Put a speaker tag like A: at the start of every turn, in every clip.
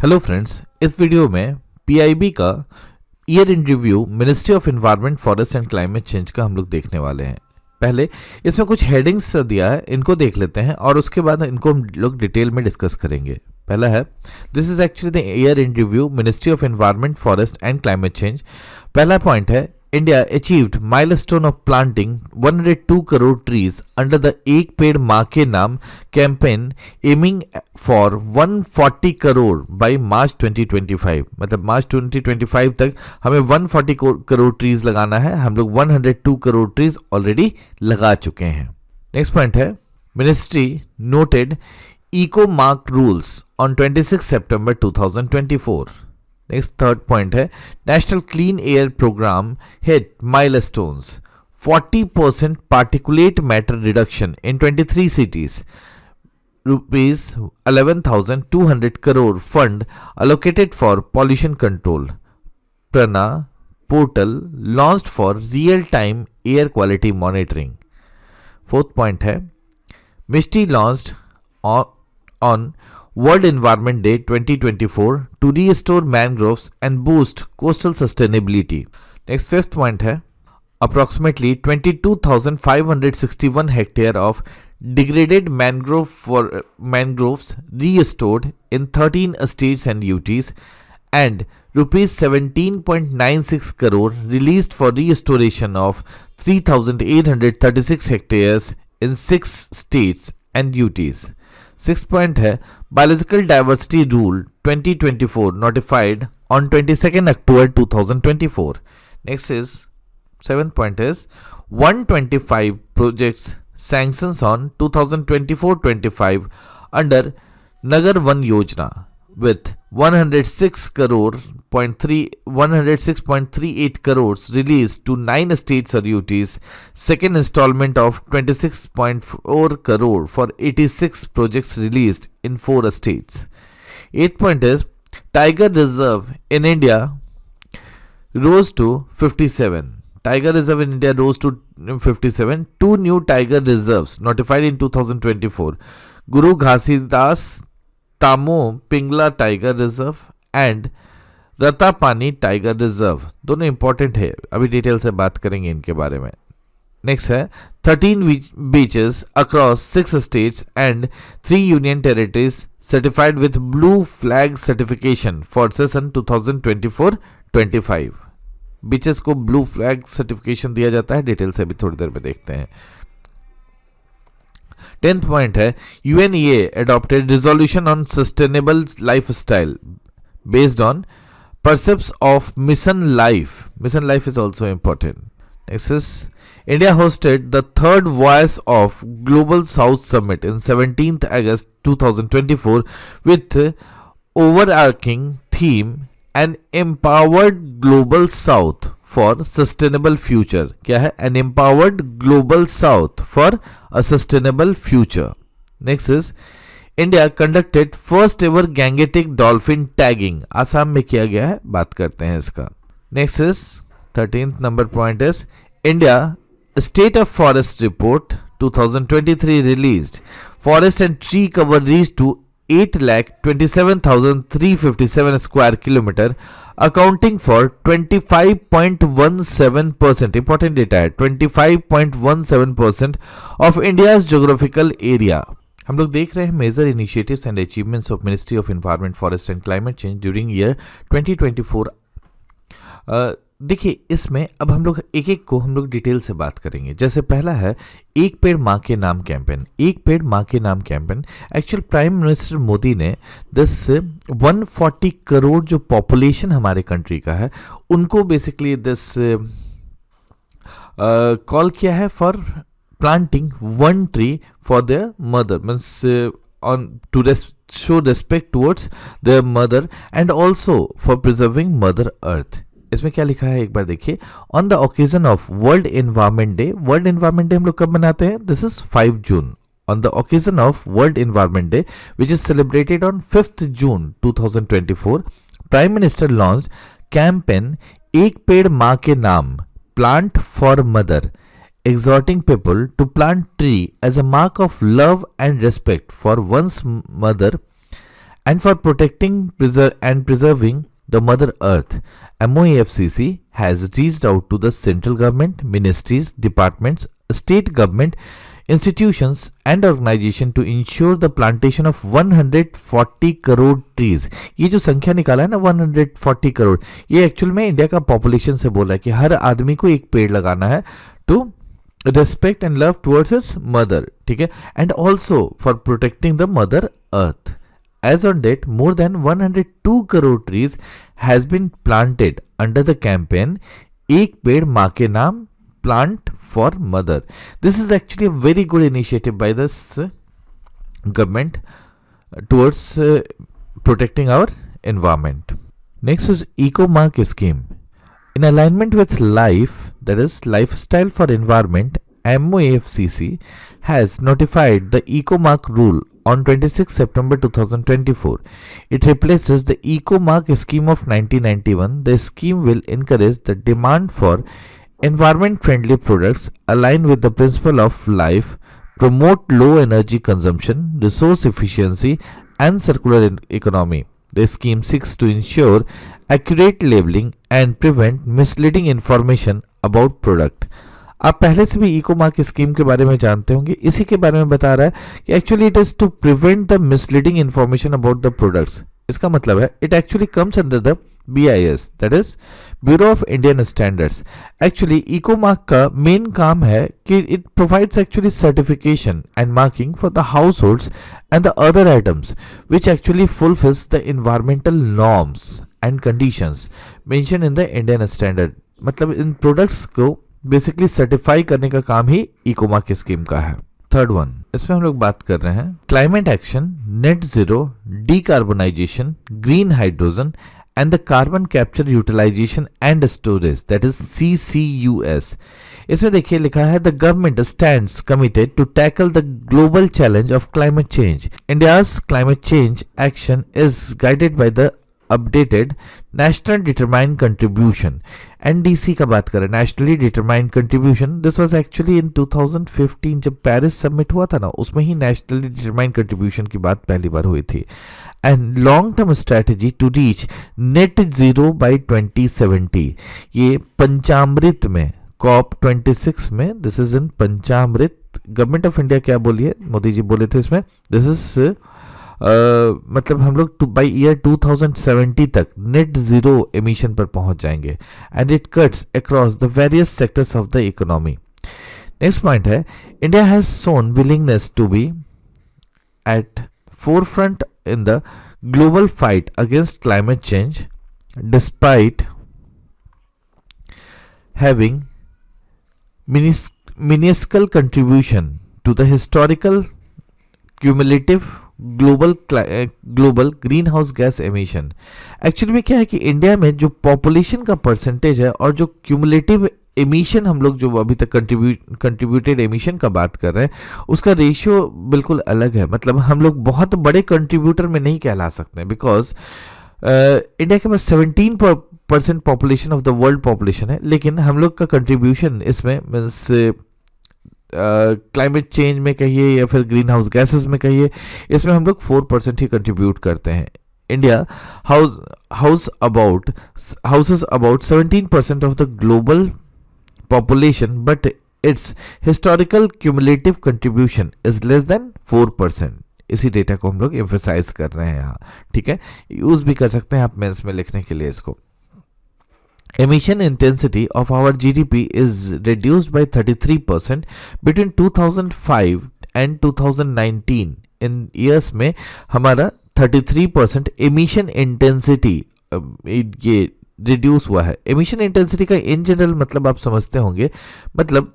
A: Hello friends, इस video में PIB का year in review ministry of environment forest and climate change का हम लोग देखने वाले हैं। पहले इसमें कुछ हेडिंग्स दिया है, इनको देख लेते हैं और उसके बाद इनको हम लोग डिटेल में डिस्कस करेंगे। पहला है, this is actually the year in review ministry of environment forest and climate change. पहला पॉइंट है, India achieved milestone of planting 102 crore trees under the एक पेड़ माँ के नाम campaign aiming for 140 crore by March 2025। मतलब मार्च 2025 तक हमें 140 करोड़ ट्रीज लगाना है। हम लोग 102 करोड़ ट्रीज ऑलरेडी लगा चुके हैं। नेक्स्ट पॉइंट है, ministry noted eco mark rules on 26 सितंबर 2024। नेक्स्ट थर्ड पॉइंट है, national clean air programme hit milestones 40% particulate matter reduction in 23 cities, rupees 11,200 crore fund allocated for pollution control, PRANA portal launched for real time air quality monitoring. Fourth point है, MISHTI launched on World Environment Day 2024 to restore mangroves and boost coastal sustainability. Next, fifth point है, approximately 22,561 hectare of degraded mangroves restored in 13 states and UTs, and rupees 17.96 crore released for restoration of 3,836 hectares in 6 states and UTs. Six point है, biological diversity rule 2024 notified on 22 October 2024। Next is seventh point is 125 projects sanctions on 2024-25 under Nagar Van Yojana with 106.38 crores released to 9 states or UTs. Second installment of 26.4 crore for 86 projects released in 4 states. 8th point is, Tiger Reserve in India rose to 57. Tiger Reserve in India rose to 57. 2 new Tiger Reserves notified in 2024. Guru Ghasidas Tamor Pingla tiger reserve and Ratapani tiger reserve, दोनों important है, अभी detail से बात करेंगे इनके बारे में। Next है, 13 beaches across 6 states and 3 union territories certified with blue flag certification for session 2024-25। Beaches को ब्लू फ्लैग सर्टिफिकेशन दिया जाता है, डिटेल से अभी थोड़ी देर में देखते हैं। 10th पॉइंट है, UNEA adopted resolution on sustainable lifestyle based on precepts of Mission Life. Mission Life is also important. Next is, India hosted the third Voice of Global South Summit in 17th August 2024 with overarching theme An Empowered Global South for Sustainable Future। क्या है? An Empowered Global South for a Sustainable Future. Next is, India conducted first ever Gangetic Dolphin Tagging, Assam में किया गया है, बात करते हैं इसका। Next is 13th number point is, India State of Forest Report 2023 released. Forest and tree cover reached to 8,27,357 square kilometer, accounting for 25.17%, important data है, 25.17% of India's geographical area। हम लोग देख रहे हैं major initiatives and achievements of ministry of environment forest and climate change during year 2024। देखिए, इसमें अब हम लोग एक एक को हम लोग डिटेल से बात करेंगे। जैसे पहला है, एक पेड़ माँ के नाम कैंपेन। एक पेड़ माँ के नाम campaign actual prime minister Modi ने 140 करोड़ जो पॉपुलेशन हमारे कंट्री का है उनको बेसिकली कॉल किया है for planting 1 tree for their mother, means on to show respect towards their mother and also for preserving mother earth. इसमें क्या लिखा है एक बार देखिए, on the occasion of world environment day. World environment day हम लोग कब मनाते हैं? This is 5 June. On the occasion of world environment day which is celebrated on 5th June 2024, prime minister launched campaign एक पेड़ माँ के नाम, plant for mother, exhorting people to plant tree as a mark of love and respect for one's mother And for protecting and preserving the Mother Earth, MOAFCC has reached out to the central government, ministries, departments, state government, institutions and organization to ensure the plantation of 140 crore trees. ये जो संख्या निकाला है ना 140 करोड़, ये actual में India का population से बोला है कि हर आदमी को एक पेड़ लगाना है to respect and love towards his mother, ठीक है, and also for protecting the mother earth. As on date, more than 102 crore trees has been planted under the campaign एक पेड़ माँ के नाम, plant for mother. This is actually a very good initiative by this government towards protecting our environment. Next is EcoMark scheme. In alignment with life, that is lifestyle for environment, MOAFCC has notified the EcoMark rule on 26 September 2024. It replaces the EcoMark scheme of 1991. The scheme will encourage the demand for environment-friendly products aligned with the principle of life, promote low energy consumption, resource efficiency, and circular economy. The scheme seeks to ensure accurate labeling and prevent misleading information about product. आप पहले से भी EcoMark scheme के बारे में जानते होंगे, इसी के बारे में बता रहा है कि actually it is to prevent the misleading information about the products. इसका मतलब है it actually comes under the BIS, that is bureau of Indian standards. Actually EcoMark का मेन काम है कि इट provides actually certification and marking for the households and the other items which actually fulfils the environmental norms and conditions mention in the Indian standard. मतलब इन products को basically certify करने का काम ही EcoMark स्कीम का है. Third one, इसमें हम लोग बात कर रहे हैं climate action, net zero, decarbonisation, green hydrogen and the carbon capture utilization and storage, that is CCUS. इसमें देखिए लिखा है the government stands committed to tackle the global challenge of climate change. India's climate change action is guided by the updated national determined contribution. NDC का बात करें, nationally determined contribution. This was actually in 2015 जब Paris summit हुआ था ना, उसमें ही nationally determined contribution की बात पहली बार हुई थी. And long term strategy to reach net zero by 2070. ये पंचामृत में COP26 में, this is in Panchamrit. Government of India क्या बोली है, मोदी जी बोले थे इसमें, दिस इज मतलब हम लोग बाई ईयर 2070 तक नेट जीरो एमिशन पर पहुंच जाएंगे and it cuts across the various sectors of the economy. Next point है India has shown willingness to be at forefront in the global fight against climate change despite having minuscule contribution to the historical cumulative global greenhouse gas emission. Actually में क्या है कि India में जो population का percentage है और जो क्यूमुलेटिव एमिशन हम लोग जो अभी तक कंट्रीब्यूटेड एमिशन का बात कर रहे हैं उसका रेशियो बिल्कुल अलग है. मतलब हम लोग बहुत बड़े कंट्रीब्यूटर में नहीं कहला सकते हैं बिकॉज इंडिया के पास 17% population of the world population है, लेकिन हम लोग का कंट्रीब्यूशन इसमें मीन्स क्लाइमेट चेंज में कहिए या फिर ग्रीन हाउस गैसेज में कहिए, इसमें हम लोग 4% ही कंट्रीब्यूट करते हैं. India houses about 17% of the global population, but its historical cumulative contribution is less than 4%. इसी डेटा को हम लोग एम्फेसाइज कर रहे हैं यहाँ, ठीक है. यूज भी कर सकते हैं आप मेंस में लिखने के लिए इसको. Emission intensity of our GDP is reduced by 33% between 2005 and 2019. In years में हमारा 33% एमिशन इंटेंसिटी ये रिड्यूस हुआ है. एमिशन इंटेंसिटी का इन जनरल मतलब आप समझते होंगे, मतलब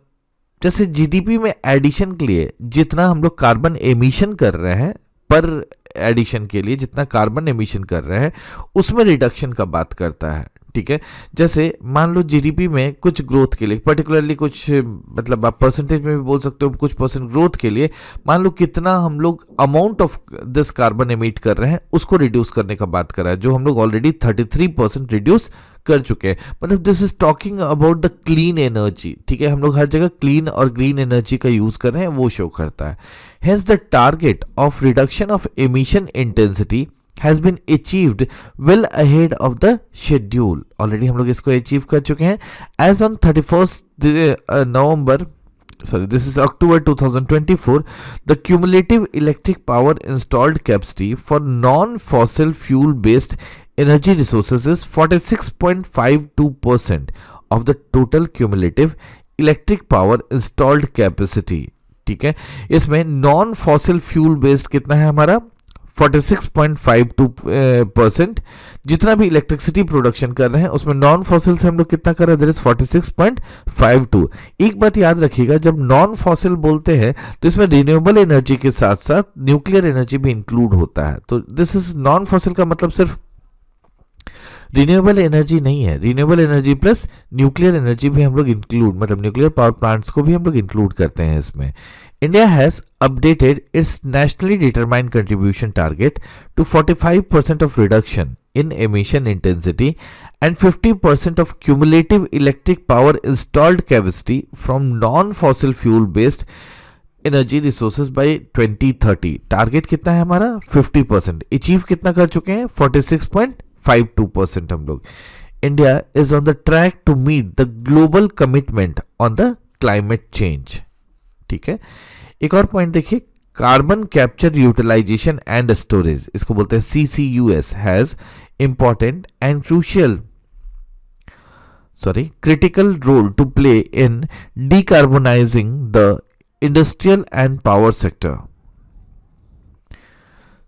A: जैसे जीडीपी में एडिशन के लिए जितना हम लोग कार्बन एमिशन कर रहे हैं, पर एडिशन के लिए जितना कार्बन एमिशन कर रहे हैं उसमें रिडक्शन का बात करता है, ठीक है. जैसे मान लो जीडीपी में कुछ ग्रोथ के लिए पर्टिकुलरली कुछ मतलब आप परसेंटेज में भी बोल सकते हो, कुछ परसेंट ग्रोथ के लिए मान लो कितना हम लोग amount of this carbon emit कर रहे हैं उसको रिड्यूस करने का बात कर रहा है, जो हम लोग ऑलरेडी 33% रिड्यूस कर चुके हैं. मतलब this is talking about the clean energy, ठीक है. हम लोग हर जगह क्लीन और ग्रीन एनर्जी का यूज कर रहे हैं, वो शो करता है. Hence the target of reduction of emission intensity has been achieved well ahead of the schedule. Already हम लोग इसको अचीव कर चुके हैं. As on 31st November, sorry, this is October 2024, the cumulative electric power installed capacity for non-fossil fuel based energy resources is 46.52% of the total cumulative electric power installed capacity. ठीक है, इसमें non fossil fuel based कितना है हमारा 46.52%. जितना भी electricity production कर रहे हैं उसमें नॉन फॉसिल से हम लोग कितना कर रहे हैं, दैट इज 46.52. एक बात याद रखिएगा, जब नॉन फॉसिल बोलते हैं तो इसमें रिन्यूएबल एनर्जी के साथ साथ न्यूक्लियर एनर्जी भी इंक्लूड होता है. तो दिस इज नॉन फॉसिल का मतलब सिर्फ रिन्यूएबल एनर्जी नहीं है, renewable energy plus nuclear energy भी हम लोग इंक्लूड, मतलब न्यूक्लियर पावर प्लांट्स को भी हम लोग इंक्लूड करते हैं इसमें. India has updated its nationally determined contribution target to 45% of reduction in emission intensity and 50% of cumulative electric power installed capacity from non-fossil fuel based energy resources by 2030. Target कितना है हमारा 50%. अचीव कितना कर चुके हैं 46.52% हम लोग. India is on the track to meet the global commitment on the climate change. ठीक है, एक और पॉइंट देखिए, carbon capture utilisation and storage, इसको बोलते हैं CCUS, has important and critical role to play in decarbonising the industrial and power sector.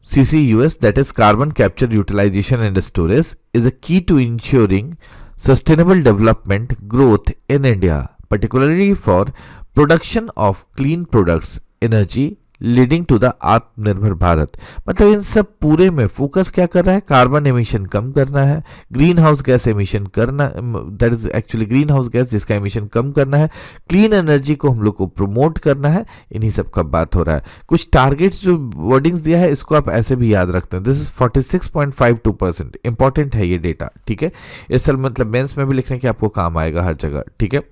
A: CCUS, that is carbon capture utilization and storage, is a key to ensuring sustainable development growth in India, particularly for production of clean products energy leading to the Atmanirbhar Bharat. मतलब इन सब पूरे में focus क्या कर रहा है, carbon emission कम करना है, ग्रीन हाउस गैस एमिशन करना, that is actually green house gas जिसका एमिशन कम करना है, क्लीन एनर्जी को हम लोग को प्रमोट करना है. इन्हीं सब का बात हो रहा है. कुछ टारगेट्स जो वर्डिंग्स दिया है इसको आप ऐसे भी याद रखते हैं. This is 46.52%. इंपॉर्टेंट है ये डेटा. ठीक है, इस साल मतलब मेंस में भी लिखने के आपको काम आएगा हर जगह. ठीक है,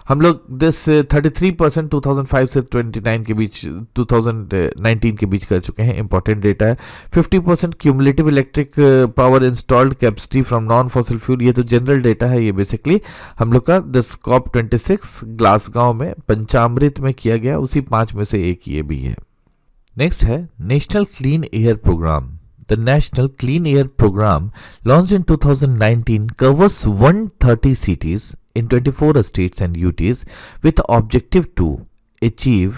A: हम लोग दिस 33% 2005 से 29 के बीच 2019 के बीच कर चुके हैं. इंपॉर्टेंट डेटा है. 50% cumulative electric power installed capacity from non fossil fuel, ये तो जनरल डेटा है. ये बेसिकली हम लोग का दिस COP26 ग्लासगो में पंचामृत में किया गया, उसी 5 में से एक ये भी है. नेक्स्ट है national clean air program. The National Clean Air Program, launched in 2019, covers 130 cities in 24 states and UTs with objective to achieve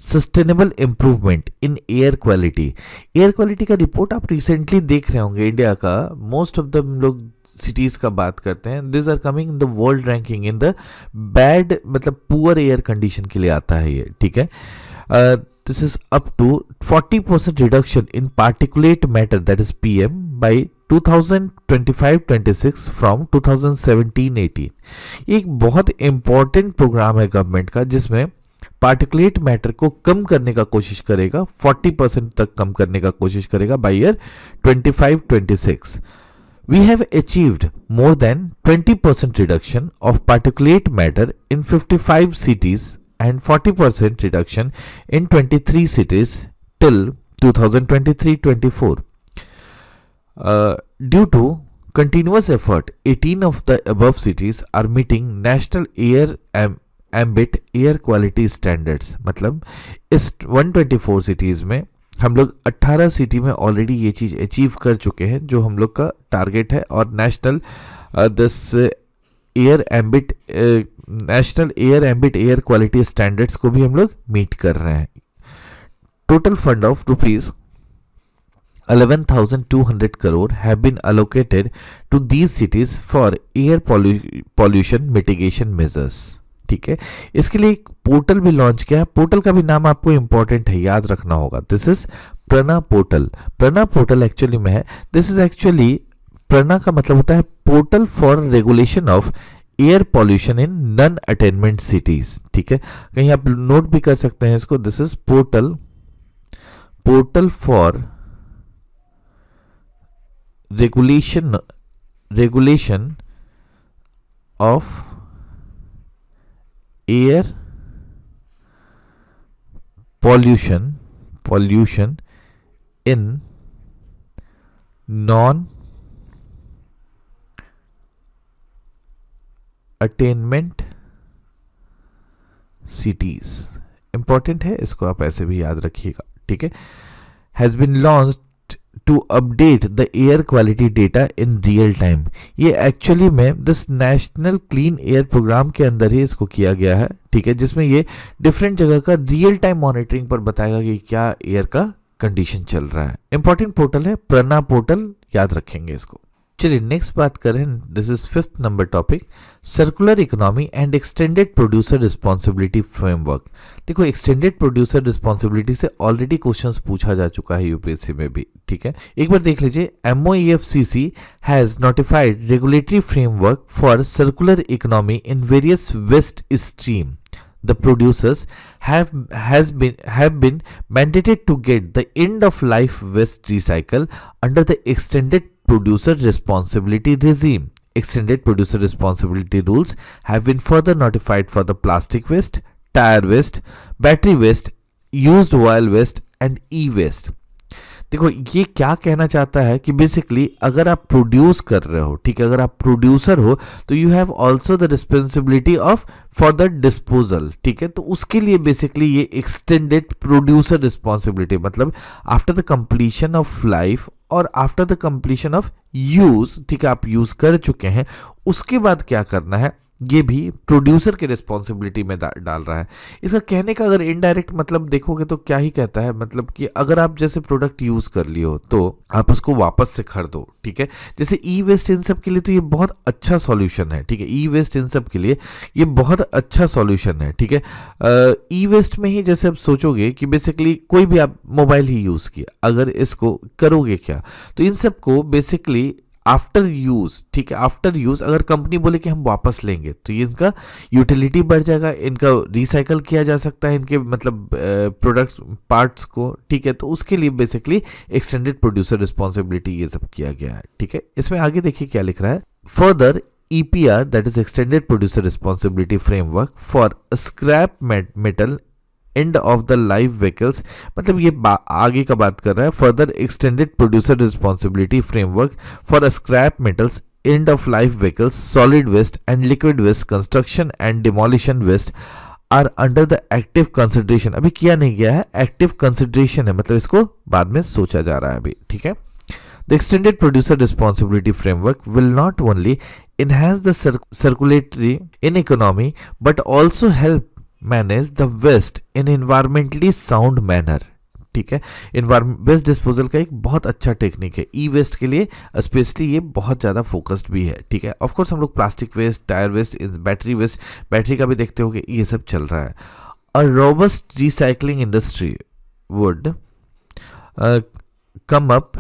A: sustainable improvement in air quality. Air quality का रिपोर्ट आप रिसेंटली देख रहे होंगे India का. Most of the लोग cities का बात करते हैं. This are coming in the world ranking in the bad, मतलब पुअर एयर कंडीशन के लिए आता है ये. ठीक है, this is up to 40% reduction in particulate matter, that is PM, by 2025-26 from 2017-18. ये एक बहुत इंपॉर्टेंट प्रोग्राम है गवर्नमेंट का, जिसमें पार्टिकुलेट मैटर को कम करने का कोशिश करेगा, 40% तक कम करने का कोशिश करेगा by year 25-26. We have achieved more than 20% reduction of particulate matter in 55 cities and 40% reduction in 23 cities till 2023-24. Due to continuous effort, 18 of the above cities are meeting national air ambit air quality standards. मतलब इस 124 cities में हम लोग 18 city में already ये चीज़ achieve कर चुके हैं जो हम लोग का टारगेट है, और national air ambit air quality standards को भी हम लोग मीट कर रहे हैं. Total fund of ₹11,200 crore have been allocated to these cities for air pollution mitigation measures. ठीक है, इसके लिए एक पोर्टल भी लॉन्च किया है. पोर्टल का भी नाम आपको इंपॉर्टेंट है, याद रखना होगा. This is PRANA portal. PRANA portal actually में है, दिस इज एक्चुअली, प्रना का मतलब होता है portal for regulation of air pollution in non attainment cities. ठीक है, कहीं आप नोट भी कर सकते हैं इसको. This is portal for regulation of air pollution in non attainment cities, important है, इसको आप ऐसे भी याद रखिएगा, ठीक है। Has been launched to update the air quality data in real time. ये एक्चुअली में this national clean air program के अंदर ही इसको किया गया है, ठीक है, जिसमें ये डिफरेंट जगह का रियल टाइम मॉनिटरिंग पर बताएगा कि क्या एयर का कंडीशन चल रहा है। इंपॉर्टेंट पोर्टल है, प्रना पोर्टल, याद रखेंगे इसको। चलिए नेक्स्ट बात करें, this is 5th number topic, circular economy and extended producer responsibility framework. देखो एक्सटेंडेड प्रोड्यूसर रिस्पॉन्सिबिलिटी से ऑलरेडी क्वेश्चंस पूछा जा चुका है यूपीएससी में भी, ठीक है। एक बार देख लीजिए, MoEFCC has notified regulatory framework for circular economy in various waste stream. The producers have been mandated to get the end of life waste recycle under the extended producer responsibility regime. Extended producer responsibility rules have been further notified for the plastic waste, tire waste, battery waste, used oil waste and e-waste. देखो ये क्या कहना चाहता है कि basically अगर आप produce कर रहे हो, ठीक है, अगर आप प्रोड्यूसर हो तो you have also the responsibility of for the disposal, ठीक है। तो उसके लिए बेसिकली ये एक्सटेंडेड प्रोड्यूसर रिस्पॉन्सिबिलिटी, मतलब after the completion of life और after the completion of use, ठीक है, आप यूज कर चुके हैं, उसके बाद क्या करना है ये भी प्रोड्यूसर के रिस्पॉन्सिबिलिटी में डाल रहा है। इसका कहने का अगर इनडायरेक्ट मतलब देखोगे तो क्या ही कहता है, मतलब कि अगर आप जैसे प्रोडक्ट यूज कर लियो तो आप उसको वापस से खरीदो, ठीक है। जैसे ई वेस्ट इन सब के लिए तो ये बहुत अच्छा सॉल्यूशन है, ठीक है। ई वेस्ट इन सब के लिए ये बहुत अच्छा सॉल्यूशन है, ठीक है। ई वेस्ट में ही जैसे आप सोचोगे कि बेसिकली कोई भी आप मोबाइल ही यूज किया, अगर इसको करोगे क्या, तो इन सबको बेसिकली आफ्टर यूज, ठीक है, आफ्टर यूज अगर कंपनी बोले कि हम वापस लेंगे तो ये इनका यूटिलिटी बढ़ जाएगा, इनका रिसाइकल किया जा सकता है, इनके मतलब प्रोडक्ट्स पार्ट्स को, ठीक है। तो उसके लिए बेसिकली एक्सटेंडेड प्रोड्यूसर रिस्पॉन्सिबिलिटी ये सब किया गया है, ठीक है। इसमें आगे देखिए क्या लिख रहा है, further EPR that is extended producer responsibility framework for scrap metal end of the life vehicles, मतलब ये आगे का बात कर रहा है, further extended producer responsibility framework for scrap metals end of life vehicles, solid waste and liquid waste, construction and demolition waste are under the active consideration. अभी किया नहीं गया है, एक्टिव कंसिडरेशन है, मतलब इसको बाद में सोचा जा रहा है अभी, ठीक है। The extended producer responsibility framework will not only enhance the circulatory in economy but also help manage the waste in environmentally sound manner, ठीक है। वेस्ट डिस्पोजल का एक बहुत अच्छा टेक्निक है, ई वेस्ट के लिए स्पेशली ये बहुत ज़्यादा फोकस्ड भी है, ठीक है। ऑफ कोर्स हम लोग plastic waste, tyre waste, battery waste, battery का भी देखते हो कि ये सब चल रहा है। A robust recycling industry would come up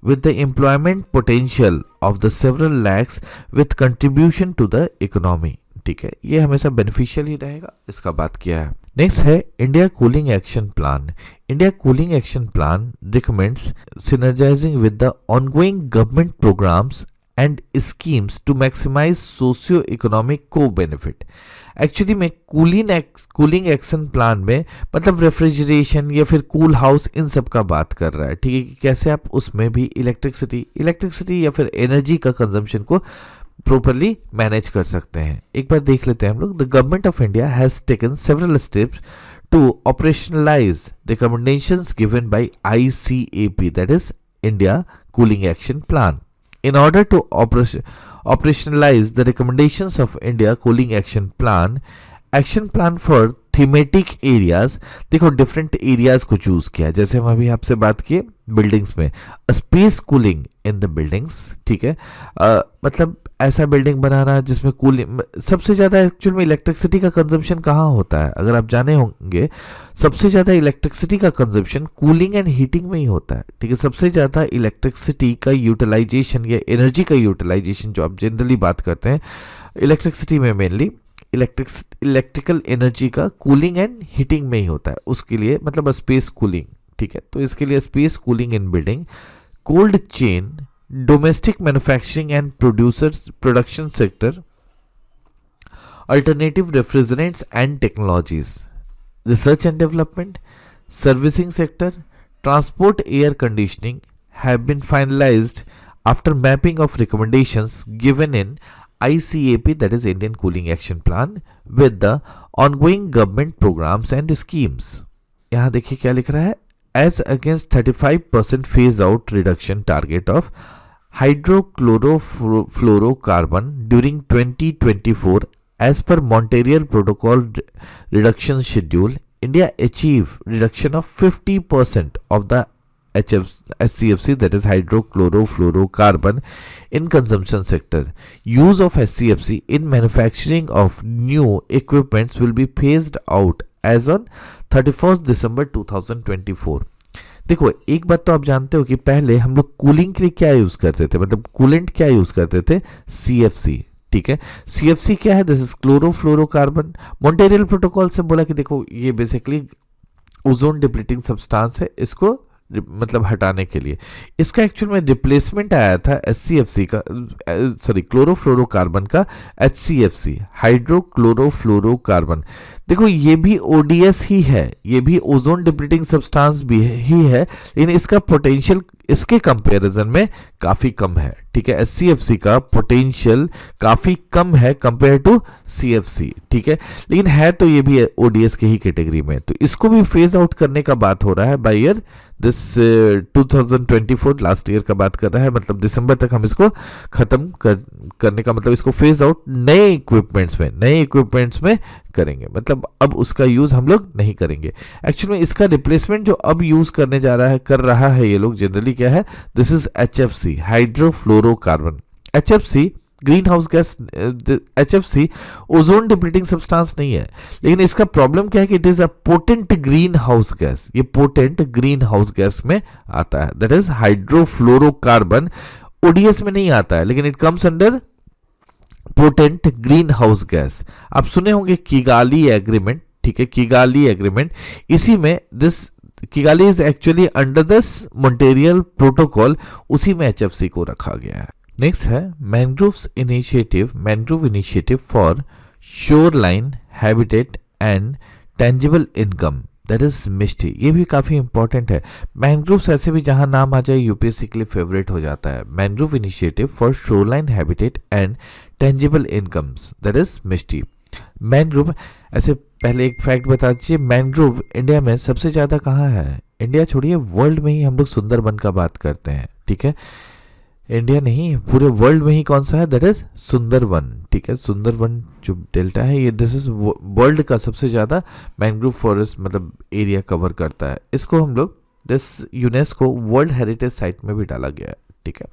A: with the employment potential of the several lakhs with contribution to the economy, ठीक है, ये हमेशा बेनिफिशियल ही रहेगा, इसका बात किया है। नेक्स्ट है India cooling action plan. India cooling action plan recommends synergising with the ongoing government programmes and schemes to maximise socio economic co benefit. Actually में कूलिंग एक्शन प्लान में मतलब रेफ्रिजरेशन या फिर कूल हाउस इन सब का बात कर रहा है, ठीक है, कि कैसे आप उसमें भी इलेक्ट्रिसिटी या फिर एनर्जी का कंजम्पशन को प्रॉपरली मैनेज कर सकते हैं। एक बार देख लेते हैं हम लोग, the government of India has taken several steps to operationalise recommendations given by ICAP, that is India cooling action plan. In order to operationalize the recommendations of India Cooling Action Plan for thematic areas, देखो different areas को choose किया, जैसे हम अभी आपसे बात किए buildings में space cooling in the buildings, ठीक है, मतलब ऐसा बिल्डिंग बनाना जिसमें कूलिंग सबसे ज़्यादा एक्चुअल में इलेक्ट्रिसिटी का कंजम्पशन कहाँ होता है, अगर आप जाने होंगे सबसे ज़्यादा इलेक्ट्रिसिटी का कंजम्पशन कूलिंग एंड हीटिंग में ही होता है, ठीक है। सबसे ज़्यादा इलेक्ट्रिसिटी का यूटिलाइजेशन या एनर्जी का यूटिलाइजेशन जो आप जनरली बात करते हैं इलेक्ट्रिसिटी में, मेनली इलेक्ट्रिकल एनर्जी का कूलिंग एंड हीटिंग में ही होता है, उसके लिए मतलब स्पेस कूलिंग, ठीक है। तो इसके लिए space cooling in building, cold chain, domestic manufacturing and production sector, alternative refrigerants and technologies, research and development, servicing sector, transport, air conditioning, have been finalized after mapping of recommendations given in ICAP, that is Indian Cooling Action Plan, with the ongoing government programs and schemes. यहाँ देखिए क्या लिख रहा है, as against 35% phase out reduction target of hydrochlorofluorocarbon during 2024 as per Montreal Protocol reduction schedule, India achieved reduction of 50% of the HCFC, that is hydrochlorofluorocarbon, in consumption sector. Use of HCFC in manufacturing of new equipments will be phased out as on 31st December 2024. देखो एक बात तो आप जानते हो कि पहले हम लोग कूलिंग के लिए क्या यूज करते थे, मतलब कूलेंट क्या यूज करते थे, CFC, ठीक है। CFC क्या है, this is chlorofluorocarbon. Montreal protocol से बोला कि देखो ये बेसिकली ओजोन डिप्लीटिंग सब्सटेंस है, इसको मतलब हटाने के लिए इसका एक्चुअल में रिप्लेसमेंट आया था HCFC का, सॉरी क्लोरोफ्लोरोकार्बन का HCFC, हाइड्रोक्लोरोफ्लोरोकार्बन। देखो ये भी ODS ही है, ये भी ओजोन डिप्लीटिंग सब्सटेंस भी ही है, लेकिन इसका पोटेंशियल इसके कंपैरिजन में काफी कम है, ठीक है। HCFC का पोटेंशियल काफी कम है कंपेयर टू CFC, ठीक है, लेकिन है तो ये भी ODS के ही कैटेगरी में। तो इसको भी फेज आउट करने का बात हो रहा है by year this 2024, last year का बात कर रहा है, मतलब दिसंबर तक हम इसको खत्म करने का मतलब इसको फेज आउट नए इक्विपमेंट्स में करेंगे, मतलब अब उसका यूज हम लोग नहीं करेंगे। एक्चुअली में इसका रिप्लेसमेंट जो अब यूज करने कर रहा है ये लोग जनरली क्या है, this is HFC, hydrofluorocarbon. HFC green house gas, HFC ozone depleting substance नहीं है, लेकिन इसका प्रॉब्लम क्या है कि it is a potent green house gas, ये पोटेंट ग्रीन हाउस गैस में आता है, दैट इज हाइड्रोफ्लोरोकार्बन। ODS में नहीं आता है, लेकिन it comes under potent green house gas. आप सुने होंगे किगाली एग्रीमेंट, ठीक है, किगाली एग्रीमेंट, इसी में this Kigali is actually under this Montreal protocol, उसी में HFC को रखा गया है। नेक्स्ट है mangrove initiative for shoreline habitat and tangible income, that is MISHTI. ये भी काफी इंपॉर्टेंट है। मैंग्रोव्स ऐसे भी जहां नाम आ जाए UPSC के लिए फेवरेट हो जाता है। Mangrove initiative for shoreline habitat and tangible incomes, that is MISHTI. Mangrove, ऐसे पहले एक फैक्ट बता दीजिए, मैंग्रोव इंडिया में सबसे ज्यादा कहाँ है, इंडिया छोड़िए वर्ल्ड में ही हम लोग सुंदरबन का बात करते हैं, ठीक है, इंडिया नहीं पूरे वर्ल्ड में ही कौन सा है, दैट इज सुंदरवन, ठीक है। सुंदरवन जो डेल्टा है ये दिस इज वर्ल्ड का सबसे ज्यादा मैंग्रोव फॉरेस्ट मतलब एरिया कवर करता है। इसको हम लोग this UNESCO world heritage site में भी डाला गया है, ठीक है।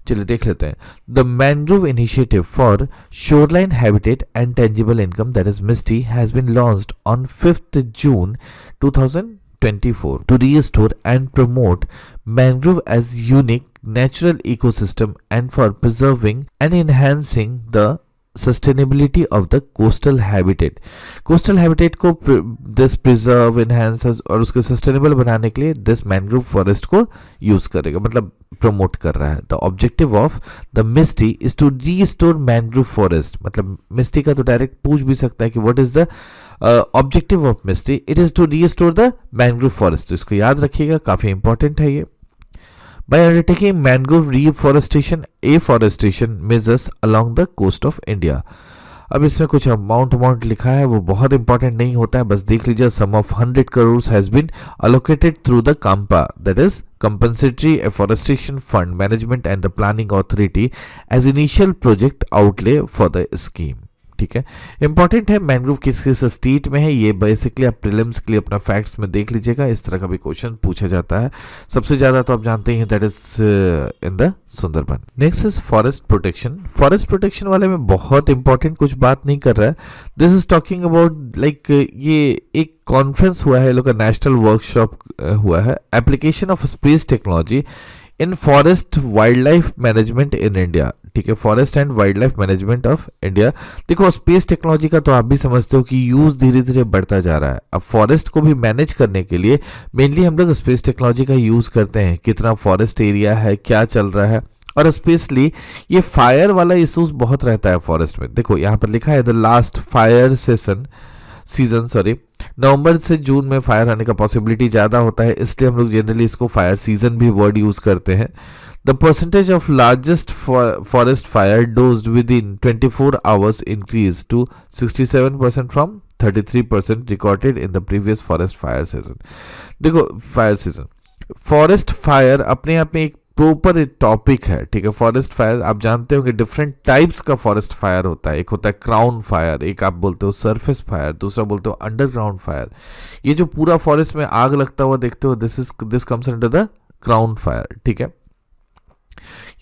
A: चलिए देख लेते हैं। The mangrove initiative for shoreline habitat and tangible income, that is MISHTI, has been launched on 5th June 2024 to restore and promote mangrove as unique natural ecosystem and for preserving and enhancing the sustainability of the coastal habitat. Coastal habitat को this preserve, enhance और उसके sustainable बनाने के लिए this mangrove forest को use करेगा, मतलब promote कर रहा है। The objective of the MISTI is to restore mangrove forest, मतलब MISTI का तो डायरेक्ट पूछ भी सकता है कि what is the objective of MISTI? It is to restore the mangrove forest। तो इसको याद रखिएगा, काफी इंपॉर्टेंट है ये। By undertaking mangrove reforestation, afforestation measures along the coast of India। अब इसमें कुछ अमाउंट लिखा है, वो बहुत इंपॉर्टेंट नहीं होता है, बस देख लीजिए। Sum of 100 crores has been allocated through the CAMPA, that is Compensatory Afforestation Fund Management and the Planning Authority as initial project outlay for the scheme, ठीक है। इंपॉर्टेंट है मैंग्रोव किस किस स्टेट में है, ये बेसिकली आप प्रीलिम्स के लिए अपना फैक्ट्स में देख लीजिएगा, इस तरह का भी क्वेश्चन पूछा जाता है। सबसे ज्यादा तो आप जानते हैं that is in the Sundarban. Next is forest protection. Forest protection वाले में बहुत इंपॉर्टेंट कुछ बात नहीं कर रहा है। This is talking about like ये एक कॉन्फ्रेंस हुआ है, लोग का नेशनल वर्कशॉप हुआ है, application of space technology in forest wild life management in India, ठीक है, forest and wild life management of India. देखो स्पेस टेक्नोलॉजी का तो आप भी समझते हो कि यूज धीरे धीरे बढ़ता जा रहा है। अब फॉरेस्ट को भी मैनेज करने के लिए मेनली हम लोग स्पेस टेक्नोलॉजी का यूज करते हैं, कितना फॉरेस्ट एरिया है, क्या चल रहा है, और स्पेशली ये फायर वाला इशूज बहुत रहता है फॉरेस्ट में। देखो यहाँ पर लिखा है द लास्ट फायर सीजन नवंबर से जून में फायर आने का पॉसिबिलिटी ज़्यादा होता है, इसलिए हम लोग जनरली इसको फायर सीजन भी वर्ड यूज़ करते हैं। The percentage of largest forest fire doused with in 24 hours increase to 67% from 33% recorded in the previous forest fire season. देखो फायर सीजन, फॉरेस्ट फायर अपने आप में एक प्रॉपर टॉपिक है, ठीक है। फॉरेस्ट फायर आप जानते हो कि डिफरेंट टाइप्स का फॉरेस्ट फायर होता है। एक होता है क्राउन फायर, एक आप बोलते हो सरफेस फायर, दूसरा बोलते हो अंडरग्राउंड फायर। ये जो पूरा फॉरेस्ट में आग लगता हुआ देखते हो, this comes under the crown fire, ठीक है।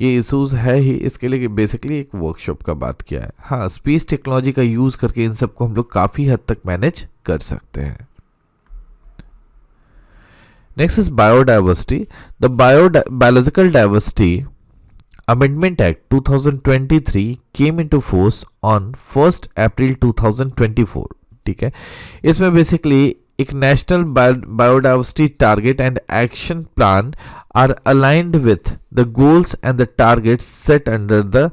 A: ये इशूज है ही, इसके लिए बेसिकली एक वर्कशॉप का बात किया है। हाँ, स्पेस टेक्नोलॉजी का यूज करके इन सबको हम लोग काफी हद तक मैनेज कर सकते हैं। Next is biodiversity. The Biological Diversity Amendment Act 2023 came into force on 1st April 2024, ठीक है। इसमें बेसिकली एक national biodiversity target and action plan are aligned with the goals and the targets set under the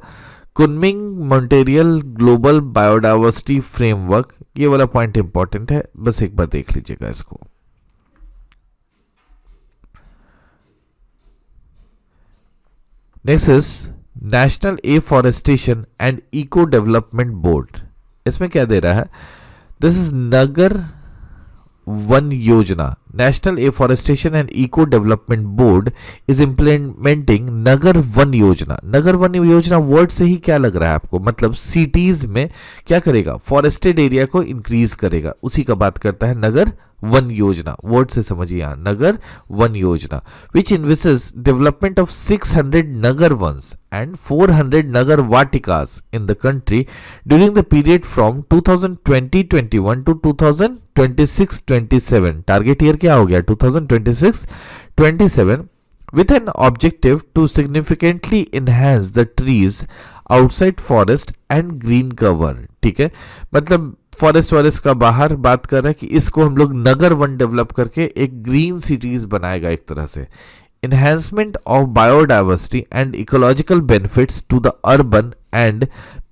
A: Kunming Montreal global biodiversity framework. ये वाला point important है, बस एक बार देख लीजिएगा इसको। Next is national afforestation and eco development board. इसमें क्या दे रहा है, this is Nagar Van Yojana. National afforestation and eco development board is implementing Nagar Van Yojana. Nagar Van योजना वर्ड से ही क्या लग रहा है आपको, मतलब सिटीज में क्या करेगा, फॉरेस्टेड एरिया को इंक्रीज करेगा, उसी का बात करता है नगर वन योजना। वर्ड से समझिए यहाँ, Nagar Van Yojana which envisages development of 600 Nagar वंस एंड 400 नगर वाटिकास in the country during the period from 2020-21 to 2026-27। Target year क्या हो गया, 2026-27, with an objective to significantly enhance the trees outside forest and green cover, ठीक है। मतलब फॉरेस्ट का बाहर बात कर रहा है कि इसको हम लोग नगर वन डेवलप करके एक ग्रीन सिटीज बनाएगा एक तरह से। enhancement of biodiversity and ecological benefits to the urban and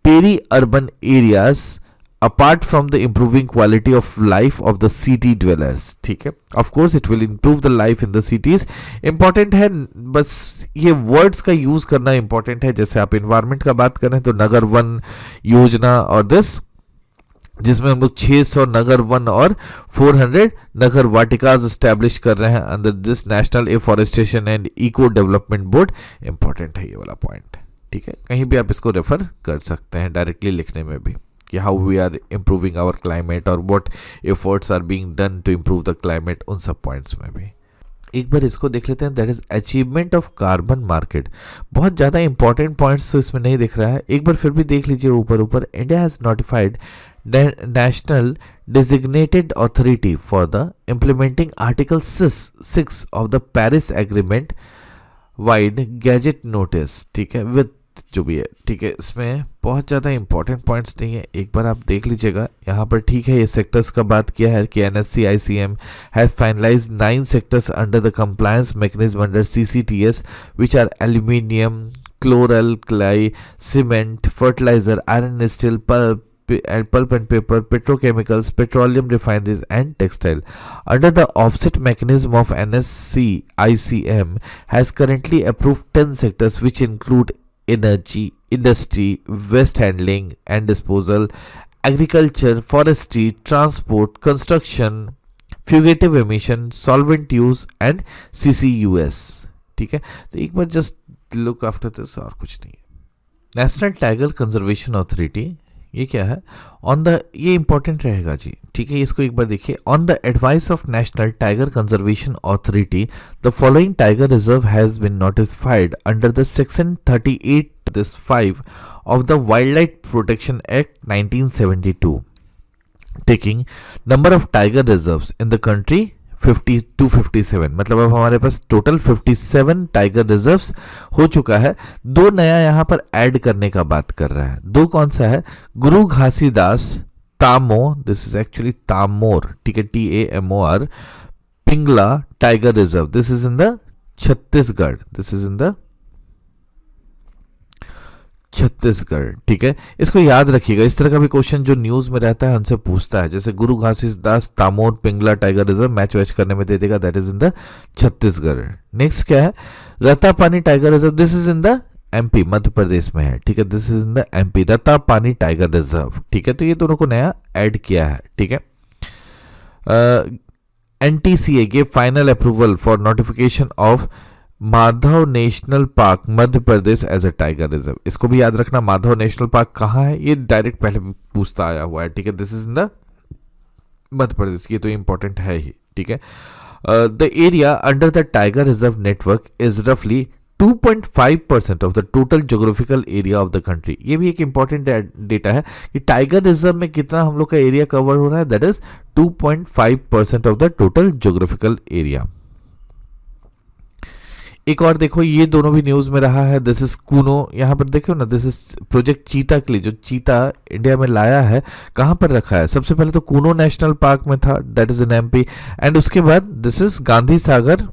A: peri-urban areas apart from the improving quality of life of the city dwellers, ठीक है। of course it will improve the life in the cities। important है, बस ये words का use करना important है। जैसे आप environment का बात करें तो नगर वन योजना और दिस, जिसमें हम लोग 600 नगर वन और 400 नगर वाटिकाज स्टैब्लिश कर रहे हैं under this national afforestation and eco development board. Important है ये वाला पॉइंट, ठीक है। कहीं भी आप इसको रेफर कर सकते हैं डायरेक्टली लिखने में भी कि how we are improving our climate और what efforts are being done to improve the climate, उन सब पॉइंट्स में भी। एक बार इसको देख लेते हैं, that is achievement of carbon market. बहुत ज़्यादा इंपॉर्टेंट पॉइंट्स तो इसमें नहीं दिख रहा है, एक बार फिर भी देख लीजिए ऊपर ऊपर। India has notified national designated authority for the implementing article 6 of the Paris Agreement wide gazette notice, ठीक है, विद जो भी है, ठीक है। इसमें बहुत ज़्यादा इंपॉर्टेंट पॉइंट्स नहीं है, एक बार आप देख लीजिएगा यहाँ पर, ठीक है। ये सेक्टर्स का बात किया है कि NSC ICM has finalise 9 sectors under the compliance mechanism under CCTS which are aluminium, chlor alkali, cement, fertiliser, iron steel, pulp and paper, petrochemicals, petroleum refineries and textile. Under the offset mechanism of NSC ICM has currently approved 10 sectors which include energy, industry, waste handling and disposal, agriculture, forestry, transport, construction, fugitive emission, solvent use and CCUS, ठीक है। तो एक बार just look after this, और कुछ नहीं है। National tiger conservation authority, ये क्या है, ऑन द, ये इंपॉर्टेंट रहेगा जी, ठीक है। इसको एक बार देखिए। On the advice of national tiger conservation authority the following tiger reserve has been notified under the section 38(5) of the wildlife protection act 1972, taking number of tiger reserves in the country 57। मतलब अब हमारे पास total 57 tiger reserves हो चुका है। 2 नया यहाँ पर add करने का बात कर रहा है। 2 कौन सा है, Guru Ghasidas Tamor, this is actually Tamor, ठीक है, TAMOR, Pingla tiger reserve, this is in the Chhattisgarh, this is in the Chhattisgarh. ठीक है, इसको याद रखिएगा। इस तरह का भी क्वेश्चन जो न्यूज में रहता है उनसे पूछता है, जैसे Guru Ghasidas Tamor Pingla tiger reserve match वैच करने में दे देगा, that is in the Chhattisgarh. Next क्या है, Ratapani tiger reserve, this is in the MP, Madhya Pradesh में है। ठीक है, this is in the MP, Ratapani tiger reserve. ठीक है, तो ये दोनों को नया ऐड किया है। ठीक है, NTCA gave final approval for notification of Madhav national park Madhya Pradesh as a tiger reserve. इसको भी याद रखना, माधव नेशनल पार्क कहाँ है, ये डायरेक्ट पहले पूछता आया हुआ है। ठीक है, this is in the Madhya Pradesh, ये तो इंपॉर्टेंट है ही। ठीक है, the area under the tiger reserve network is रफली 2.5% of the total geographical area of the country. ये भी एक इंपॉर्टेंट डेटा है कि टाइगर रिजर्व में कितना हम लोग का एरिया कवर हो रहा है, that is 2.5% of the total geographical area. एक और देखो, ये दोनों भी न्यूज में रहा है, दिस इज कूनो, यहाँ पर देखो ना, दिस इज प्रोजेक्ट चीता के लिए, जो चीता इंडिया में लाया है कहाँ पर रखा है, सबसे पहले तो कूनो नेशनल पार्क में था, that is in MP, and उसके बाद this is Gandhi Sagar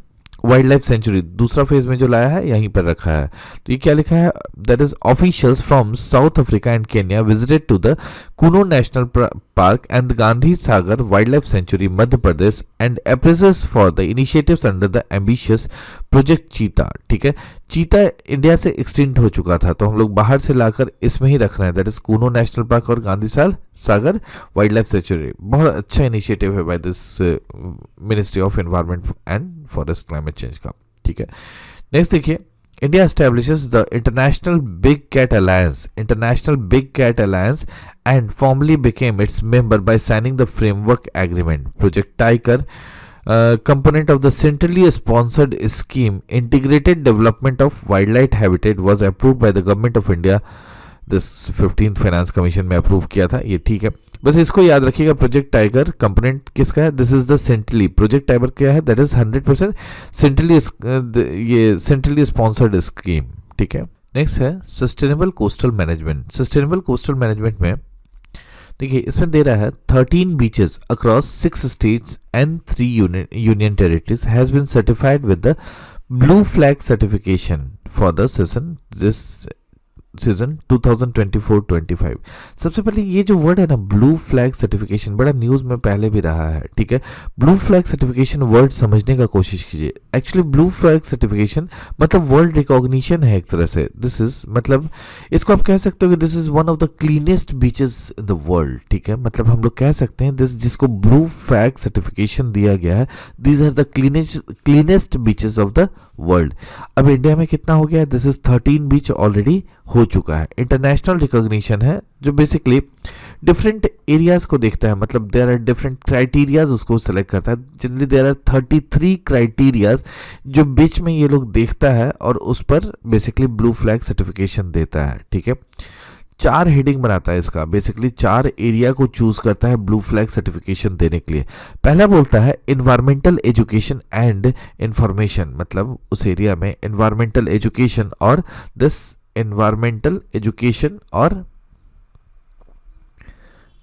A: wildlife century, दूसरा फेज में जो लाया है यहीं पर रखा है। तो ये क्या लिखा है, that is officials from South Africa and Kenya visited to the Kuno national park and Gandhi Sagar wildlife sanctuary Madhya Pradesh and appraisers for the initiatives under the ambitious project cheetah. ठीक है, चीता इंडिया से एक्सटिंक्ट हो चुका था, तो हम लोग बाहर से लाकर इसमें ही रख रहे हैं, that is Kuno national park और Gandhi Sagar wildlife sanctuary. बहुत अच्छा इनिशिएटिव है by this ministry of environment and forest climate change का। ठीक है, नेक्स्ट देखिए, India establishes the International Big Cat Alliance and formally became its member by signing the Framework Agreement. Project Tiger, component of the centrally sponsored scheme Integrated Development of Wildlife Habitat, was approved by the Government of India. This 15th finance commission में approve किया था, ये ठीक है। बस इसको याद रखिएगा, प्रोजेक्ट टाइगर कंपोनेंट किसका है, this is the centrally, project tiger क्या है, दैट इज 100% सेंट्रली, ये सेंट्रली स्पॉन्सर्ड स्कीम। ठीक है, नेक्स्ट है sustainable coastal management. Sustainable coastal management में देखिए, इसमें दे रहा है 13 beaches across 6 states and 3 union territories has been certified with the blue flag certification for the season 2024-25। सबसे पहले ये जो वर्ड है ना, ब्लू फ्लैग सर्टिफिकेशन, बड़ा न्यूज में पहले भी रहा है। ठीक है, ब्लू फ्लैग सर्टिफिकेशन वर्ड समझने का कोशिश कीजिए। एक्चुअली ब्लू फ्लैग सर्टिफिकेशन मतलब वर्ल्ड रिकॉग्निशन है एक तरह से। दिस इज मतलब, इसको आप कह सकते हो कि this is one of the cleanest beaches in the world. ठीक है, मतलब हम लोग कह सकते हैं दिस, जिसको ब्लू फ्लैग सर्टिफिकेशन दिया गया है, these are the cleanest beaches of the world. अब इंडिया में कितना हो गया है, दिस इज 13 बीच ऑलरेडी हो चुका है। इंटरनेशनल रिकॉग्निशन है जो बेसिकली डिफरेंट एरियाज को देखता है, मतलब देयर आर डिफरेंट क्राइटेरियाज उसको सेलेक्ट करता है। जनरली देयर आर 33 क्राइटेरियाज जो बीच में ये लोग देखता है और उस पर बेसिकली ब्लू फ्लैग सर्टिफिकेशन देता है। ठीक है, 4 हेडिंग बनाता है इसका, बेसिकली 4 एरिया को चूज करता है ब्लू फ्लैग सर्टिफिकेशन देने के लिए। पहला बोलता है एनवायरमेंटल एजुकेशन एंड इंफॉर्मेशन, मतलब उस एरिया में एनवायरमेंटल एजुकेशन और दिस एनवायरमेंटल एजुकेशन और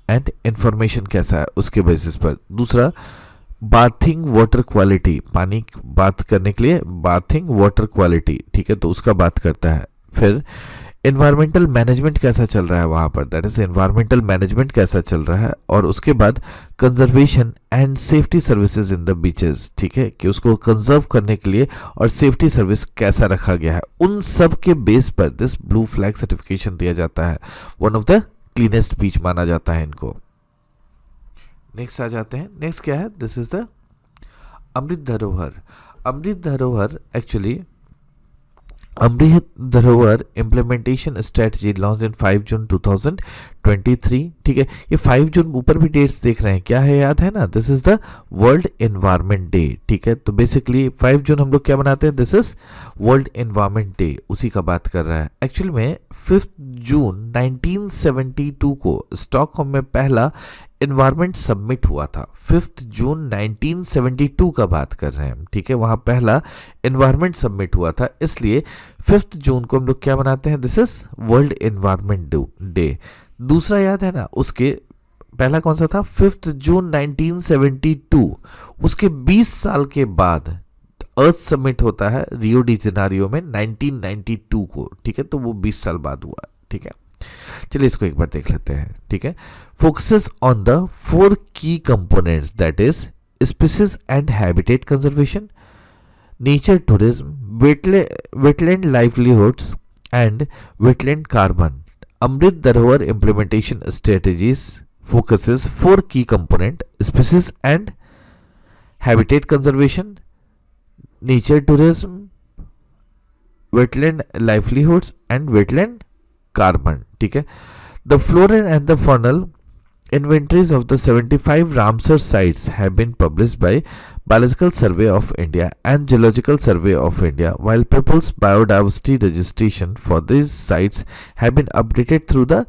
A: एंड इंफॉर्मेशन कैसा है उसके बेसिस पर। दूसरा, बाथिंग वाटर क्वालिटी, पानी बात करने के लिए बाथिंग वाटर क्वालिटी। ठीक है, तो उसका बात करता है। फिर एनवायरमेंटल मैनेजमेंट कैसा चल रहा है वहाँ पर, दैट इज एनवायरमेंटल मैनेजमेंट कैसा चल रहा है। और उसके बाद conservation and safety services in the beaches. ठीक है, कि उसको कंजर्व करने के लिए और सेफ्टी सर्विस कैसा रखा गया है, उन सब के बेस पर दिस ब्लू फ्लैग सर्टिफिकेशन दिया जाता है। वन ऑफ द क्लीनेस्ट बीच माना जाता है इनको। नेक्स्ट आ जाते हैं, नेक्स्ट क्या है, दिस इज द अमृत धरोहर। अमृत धरोहर एक्चुअली अमृत धरोहर इम्प्लीमेंटेशन स्ट्रेटजी लॉन्च इन 5 जून 2023। ठीक है, ये 5 जून ऊपर भी डेट्स देख रहे हैं, क्या है याद है ना, this is the world environment day. ठीक है, तो बेसिकली 5 जून हम लोग क्या मनाते हैं, this is world environment day, उसी का बात कर रहा है। एक्चुअली में 5 जून 1972 को स्टॉकहोम में पहला एनवायरनमेंट सबमिट हुआ था। 5 जून 1972 का बात कर रहे हैं हम। ठीक है, वहां पहला एनवायरनमेंट सबमिट हुआ था, इसलिए 5 जून को हम लोग क्या मनाते हैं, this is world environment day. दूसरा याद है ना, उसके पहला कौन सा था, 5 जून 1972, उसके 20 साल के बाद अर्थ समिट होता है रियो डी जेनेरियो में 1992 को। ठीक है, तो वो 20 साल बाद हुआ। ठीक है, चलिए इसको एक बार देख लेते हैं। ठीक है, फोकसेस ऑन द 4 की components, that is species and habitat conservation, nature tourism, wetland livelihoods and wetland carbon. Amrit Dharohar implementation strategies focuses 4 key component: species and habitat conservation, nature tourism, wetland livelihoods and wetland carbon. ठीक है, the flora and the faunal inventories of the 75 Ramsar sites have been published by Biological Survey of India and Geological Survey of India, while people's biodiversity registration for these sites have been updated through the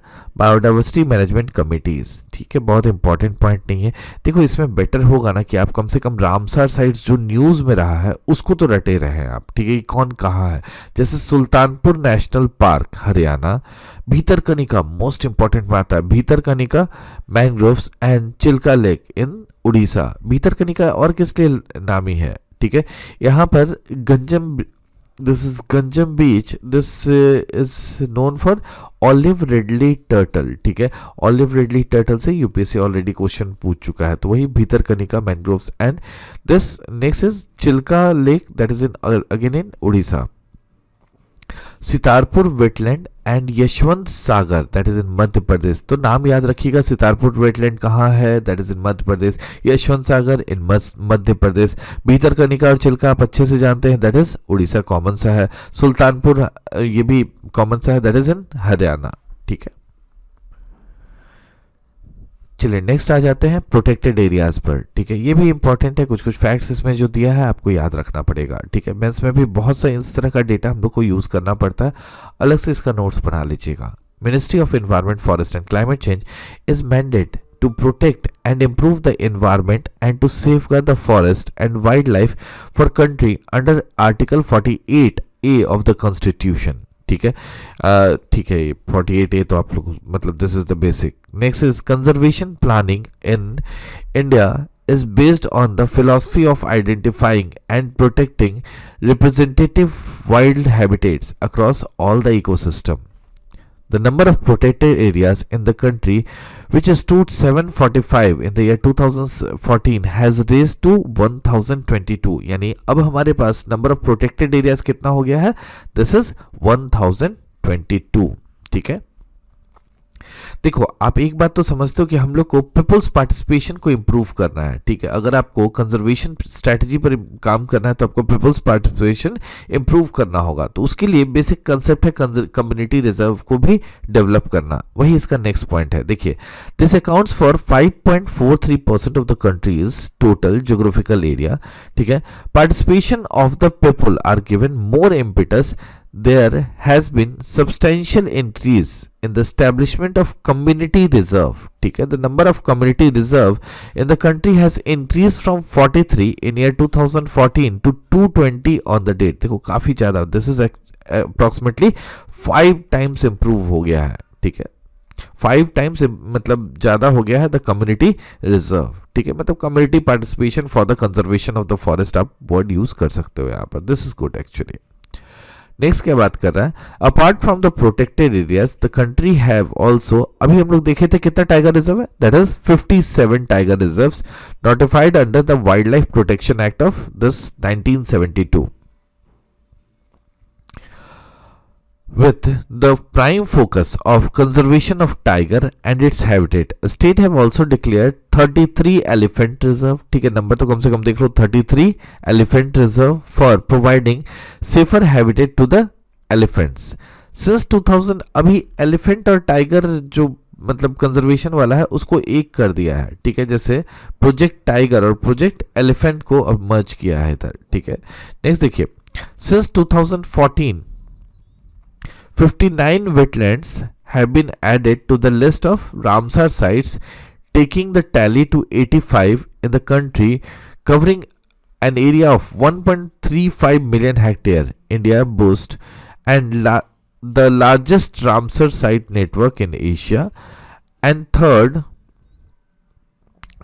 A: Biodiversity Management Committees. ठीक है, बहुत important point नहीं है। देखो इसमें better होगा ना कि आप कम से कम रामसर साइट्स जो न्यूज़ में रहा है उसको तो रटे रहे हैं आप। ठीक है, कौन कहाँ है, जैसे Sultanpur national park Haryana, Bhitarkanika, most important बात है, Bhitarkanika mangroves and Chilika lake in Orissa. Bhitarkanika और किस लिए नामी है? ठीक है, यहाँ पर Ganjam, this is Ganjam beach, this is known for olive ridley turtle. ठीक है, ऑलिव रेडली टर्टल से यूपीएससी ऑलरेडी क्वेश्चन पूछ चुका है, तो वही Bhitarkanika mangroves and this next is Chilika lake, that is in again in Orissa. सितारपुर wetland and Yashwant Sagar, that is in Madhya Pradesh. तो नाम याद रखिएगा, सितारपुर वेटलैंड कहाँ है, that is in Madhya Pradesh, Yashwant Sagar in Madhya Pradesh, Bhitarkanika और चिल्का आप अच्छे से जानते हैं, दैट इज उड़ीसा, कॉमन सा है। सुल्तानपुर ये भी कॉमन सा है, दैट इज इन हरियाणा। ठीक है, चलिए नेक्स्ट आ जाते हैं प्रोटेक्टेड एरियाज पर। ठीक है, ये भी इंपॉर्टेंट है, कुछ कुछ फैक्ट्स इसमें जो दिया है आपको याद रखना पड़ेगा। ठीक है, मेंस में भी बहुत सा इस तरह का डेटा हम लोग को यूज करना पड़ता है, अलग से इसका नोट्स बना लीजिएगा। Ministry of environment, forest and climate change is mandate to protect and improve the environment and to safeguard the forest and wildlife for country under Article 48A of the Constitution. ठीक है, ठीक है, 48A तो आप लोग मतलब this is the basic. Next is conservation planning in India is based on the philosophy of identifying and protecting representative wild habitats across all the ecosystem. The number of protected areas in the country, which stood 745 in the year 2014, has raised to 1022. यानी अब हमारे पास number of protected areas कितना हो गया है? This is 1022. ठीक है, देखो आप एक बात तो समझते हो कि हम लोग को पीपल्स पार्टिसिपेशन को इंप्रूव करना है। ठीक है, अगर आपको कंजर्वेशन स्ट्रेटजी पर काम करना है तो आपको पीपल्स पार्टिसिपेशन इंप्रूव करना होगा, तो उसके लिए बेसिक कंसेप्ट है कम्युनिटी रिजर्व को भी डेवलप करना। वही इसका नेक्स्ट पॉइंट है। देखिए, this accounts for 5.43% of the country's total geographical area. ठीक है, participation of the people are given more impetus. There has been substantial increase in the establishment of community reserve. ठीक है, the number of community reserve in the country has increased from 43 in year 2014 to 220 on the date. देखो काफी ज्यादा, this is approximately 5 times improve हो गया है। ठीक है, 5 times मतलब ज्यादा हो गया है द कम्युनिटी रिजर्व। ठीक है, मतलब community participation for the conservation of the forest आप वर्ड यूज कर सकते हो यहाँ पर। This is good actually. Next क्या बात कर रहा है? Apart from the protected areas the country have also, अभी हम लोग देखे थे कितना टाइगर रिजर्व है, that is 57 tiger reserves notified under the wildlife protection act of this 1972. With the prime focus of conservation of tiger and its habitat, state have also declared 33 elephant reserve. ठीक है, number तो कम से कम देख लो, 33 elephant reserve for providing safer habitat to the elephants. Since 2000 अभी elephant और tiger जो मतलब conservation वाला है उसको एक कर दिया है। ठीक है, जैसे प्रोजेक्ट टाइगर और प्रोजेक्ट एलिफेंट को अब मर्ज किया है इधर। ठीक है, नेक्स्ट देखिए, since 2014 59 wetlands have been added to the list of Ramsar sites, taking the tally to 85 in the country, covering an area of 1.35 million hectare. India boasts and the largest Ramsar site network in Asia and third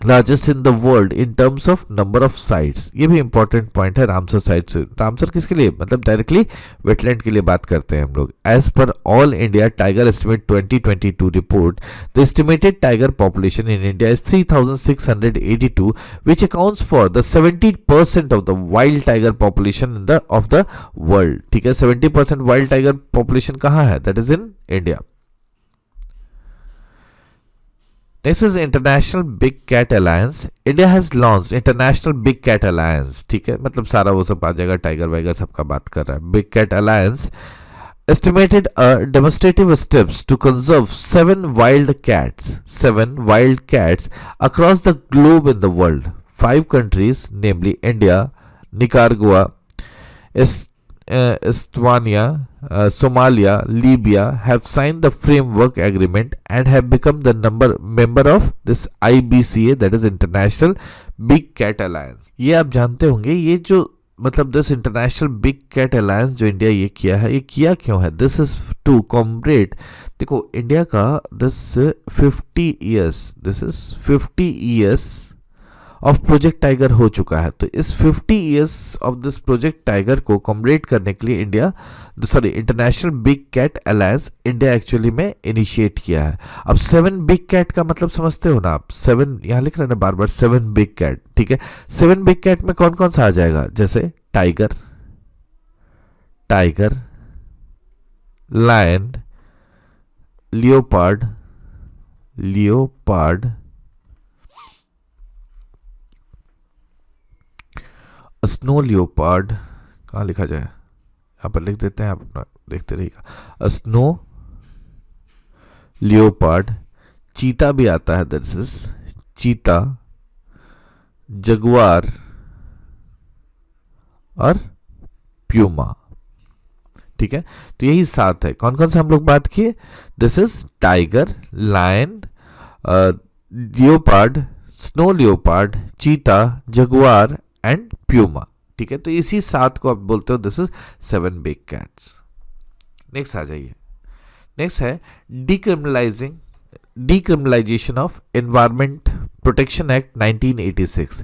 A: largest in the world in terms of number of sites. ये भी important point है Ramsar sites. Ramsar किसके लिए, मतलब directly wetland के लिए बात करते हैं हम लोग। As per all India tiger estimate 2022 report, the estimated tiger population in India is 3682, which accounts for the 70% of the wild tiger population in the of the world. ठीक है, 70% वाइल्ड टाइगर पॉपुलेशन कहाँ है, that is in India. Next is International Big Cat Alliance. India has launched International Big Cat Alliance. ठीक है, मतलब सारा वो सब आ जाएगा, टाइगर वाइगर सबका बात कर रहा है। Big Cat Alliance estimated demonstrative steps to conserve seven wild cats across the globe in the world. 5 countries, namely India, Nicaragua, Estonia, Somalia, Libya have signed the framework agreement and have become the member of this IBCA, that is International Big Cat Alliance. ये आप जानते होंगे, ये जो मतलब this international big cat alliance जो India ये किया है, ये किया क्यों है? दिस इज टू कॉम्बरेट, देखो इंडिया का this 50 years of project tiger हो चुका है। तो इस 50 years of this project tiger को कॉम्बरेट करने के लिए international big cat alliance India actually में इनिशिएट किया है। अब 7 बिग कैट का मतलब समझते हो ना आप, 7 यहाँ लिख रहे हैं ना बार बार, 7 बिग कैट। ठीक है, 7 बिग कैट में कौन कौन सा आ जाएगा, जैसे tiger, lion, leopard, snow leopard, कहाँ लिखा जाए, यहाँ पर लिख देते हैं, आप अपना देखते रहिएगा। स्नो लियोपार्ड, चीता भी आता है, दैट इज चीता, जगुआर और प्यूमा। ठीक है, तो यही 7 है। कौन कौन से हम लोग बात किए, this is tiger, lion, leopard, snow leopard, cheetah, jaguar and puma. ठीक है, तो इसी 7 को आप बोलते हो this is 7 big cats. Next आ जाइए, नेक्स्ट है decriminalisation of environment protection act 1986।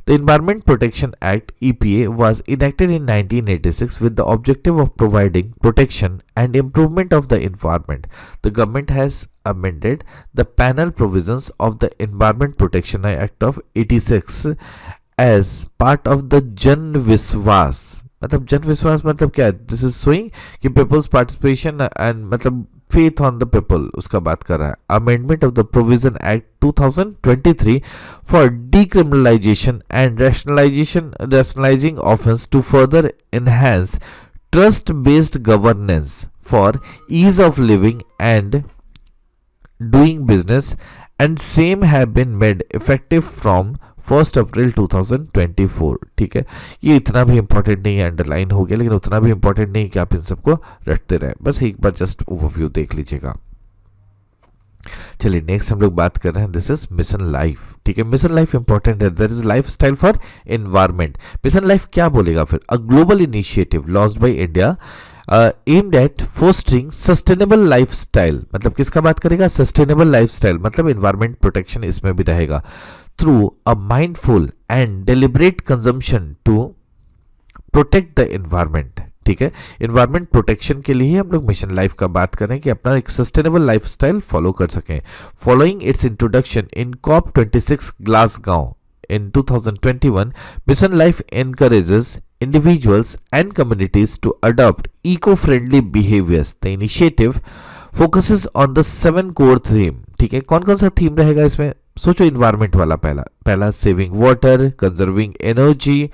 A: The Environment Protection Act EPA was enacted in 1986 with the objective of providing protection and improvement of the environment. The government has amended the panel provisions of the Environment Protection Act of 86 as part of the Jan Viswas. मतलब जन विश्वास मतलब क्या है, this is showing कि people's participation and मतलब faith on the people, उसका बात कर रहा है। Amendment of the provision act 2023 for decriminalization and rationalizing offence to further enhance trust based governance for ease of living and doing business and same have been made effective from 1 April 2024। ठीक है, ये इतना भी important नहीं है, underline हो गया, लेकिन उतना भी इंपॉर्टेंट नहीं कि आप इन सबको रटते रहें, बस एक बार जस्ट ओवरव्यू देख लीजिएगा। चलिए नेक्स्ट हम लोग बात कर रहे हैं, दिस इज मिशन लाइफ। ठीक है, मिशन लाइफ इंपॉर्टेंट है, that is lifestyle for environment. Mission life क्या बोलेगा फिर, a global initiative launched by India aimed at fostering sustainable lifestyle. मतलब किसका बात करेगा, सस्टेनेबल लाइफस्टाइल, मतलब एनवायरमेंट प्रोटेक्शन इसमें भी रहेगा। Through a mindful and deliberate consumption to protect the environment. ठीक है, एनवायरमेंट प्रोटेक्शन के लिए हम लोग मिशन लाइफ का बात करें कि अपना एक सस्टेनेबल लाइफस्टाइल फॉलो कर सकें। Following it's introduction in COP26 Glasgow in 2021, Mission Life encourages individuals and communities to adopt eco-friendly behaviors. The initiative focuses on the 7 core theme. ठीक है, कौन कौन सा थीम रहेगा इसमें, सोचो इन्वायरमेंट वाला पहला saving water, conserving energy,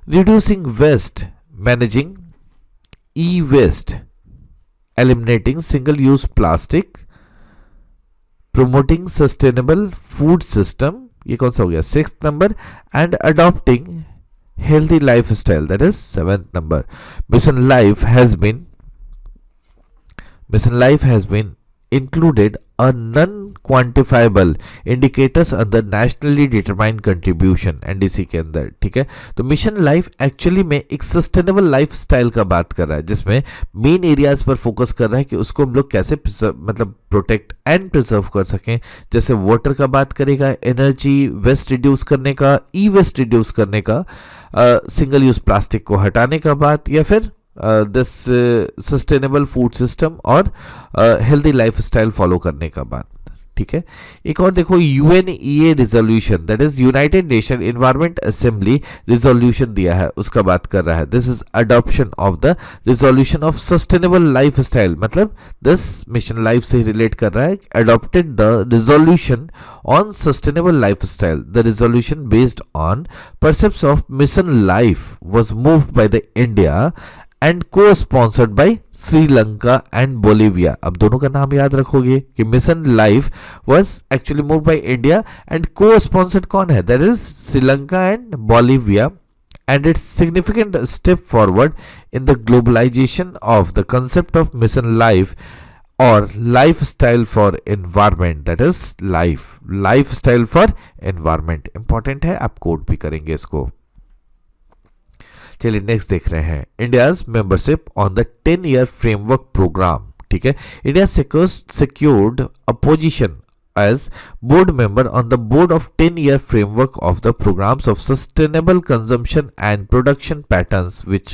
A: reducing waste, managing e waste, eliminating single use plastic, promoting sustainable food system, ये कौन सा हो गया 6th number, and adopting healthy lifestyle, that is 7th number. Mission life has been included a non-quantifiable indicators under nationally determined contribution NDC के अंदर, ठीक है। तो मिशन लाइफ एक्चुअली में एक सस्टेनेबल लाइफ स्टाइल का बात कर रहा है, जिसमें मेन एरियाज पर फोकस कर रहा है कि उसको हम लोग कैसे मतलब प्रोटेक्ट एंड प्रिजर्व कर सकें। जैसे वाटर का बात करेगा, एनर्जी वेस्ट रिड्यूस करने का, ई वेस्ट रिड्यूस करने का, सिंगल यूज प्लास्टिक को हटाने का बात, या फिर दिस सस्टेनेबल फूड सिस्टम और हेल्दी लाइफ स्टाइल फॉलो करने का बात, ठीक है। एक और देखो, UNEA resolution, that is United Nation environment assembly resolution दिया है, उसका बात कर रहा है। This is adoption of the resolution of sustainable lifestyle, मतलब दिस मिशन लाइफ से रिलेट कर रहा है। Adopted the resolution on sustainable lifestyle, the resolution based on precepts of mission life was moved by the India and co-sponsored by Sri Lanka and Bolivia. अब दोनों का नाम याद रखोगे कि mission life was actually move by India and co-sponsored कौन है, that is Sri Lanka and Bolivia, and its significant step forward in the globalization of the concept of mission life or lifestyle for environment, that is lifestyle for environment। Important है, आप code भी करेंगे इसको। चलिए next देख रहे हैं, India's membership on the 10-year framework programme, ठीक है। India secured a position as board member on the board of 10-year framework of the programs of sustainable consumption and production patterns, which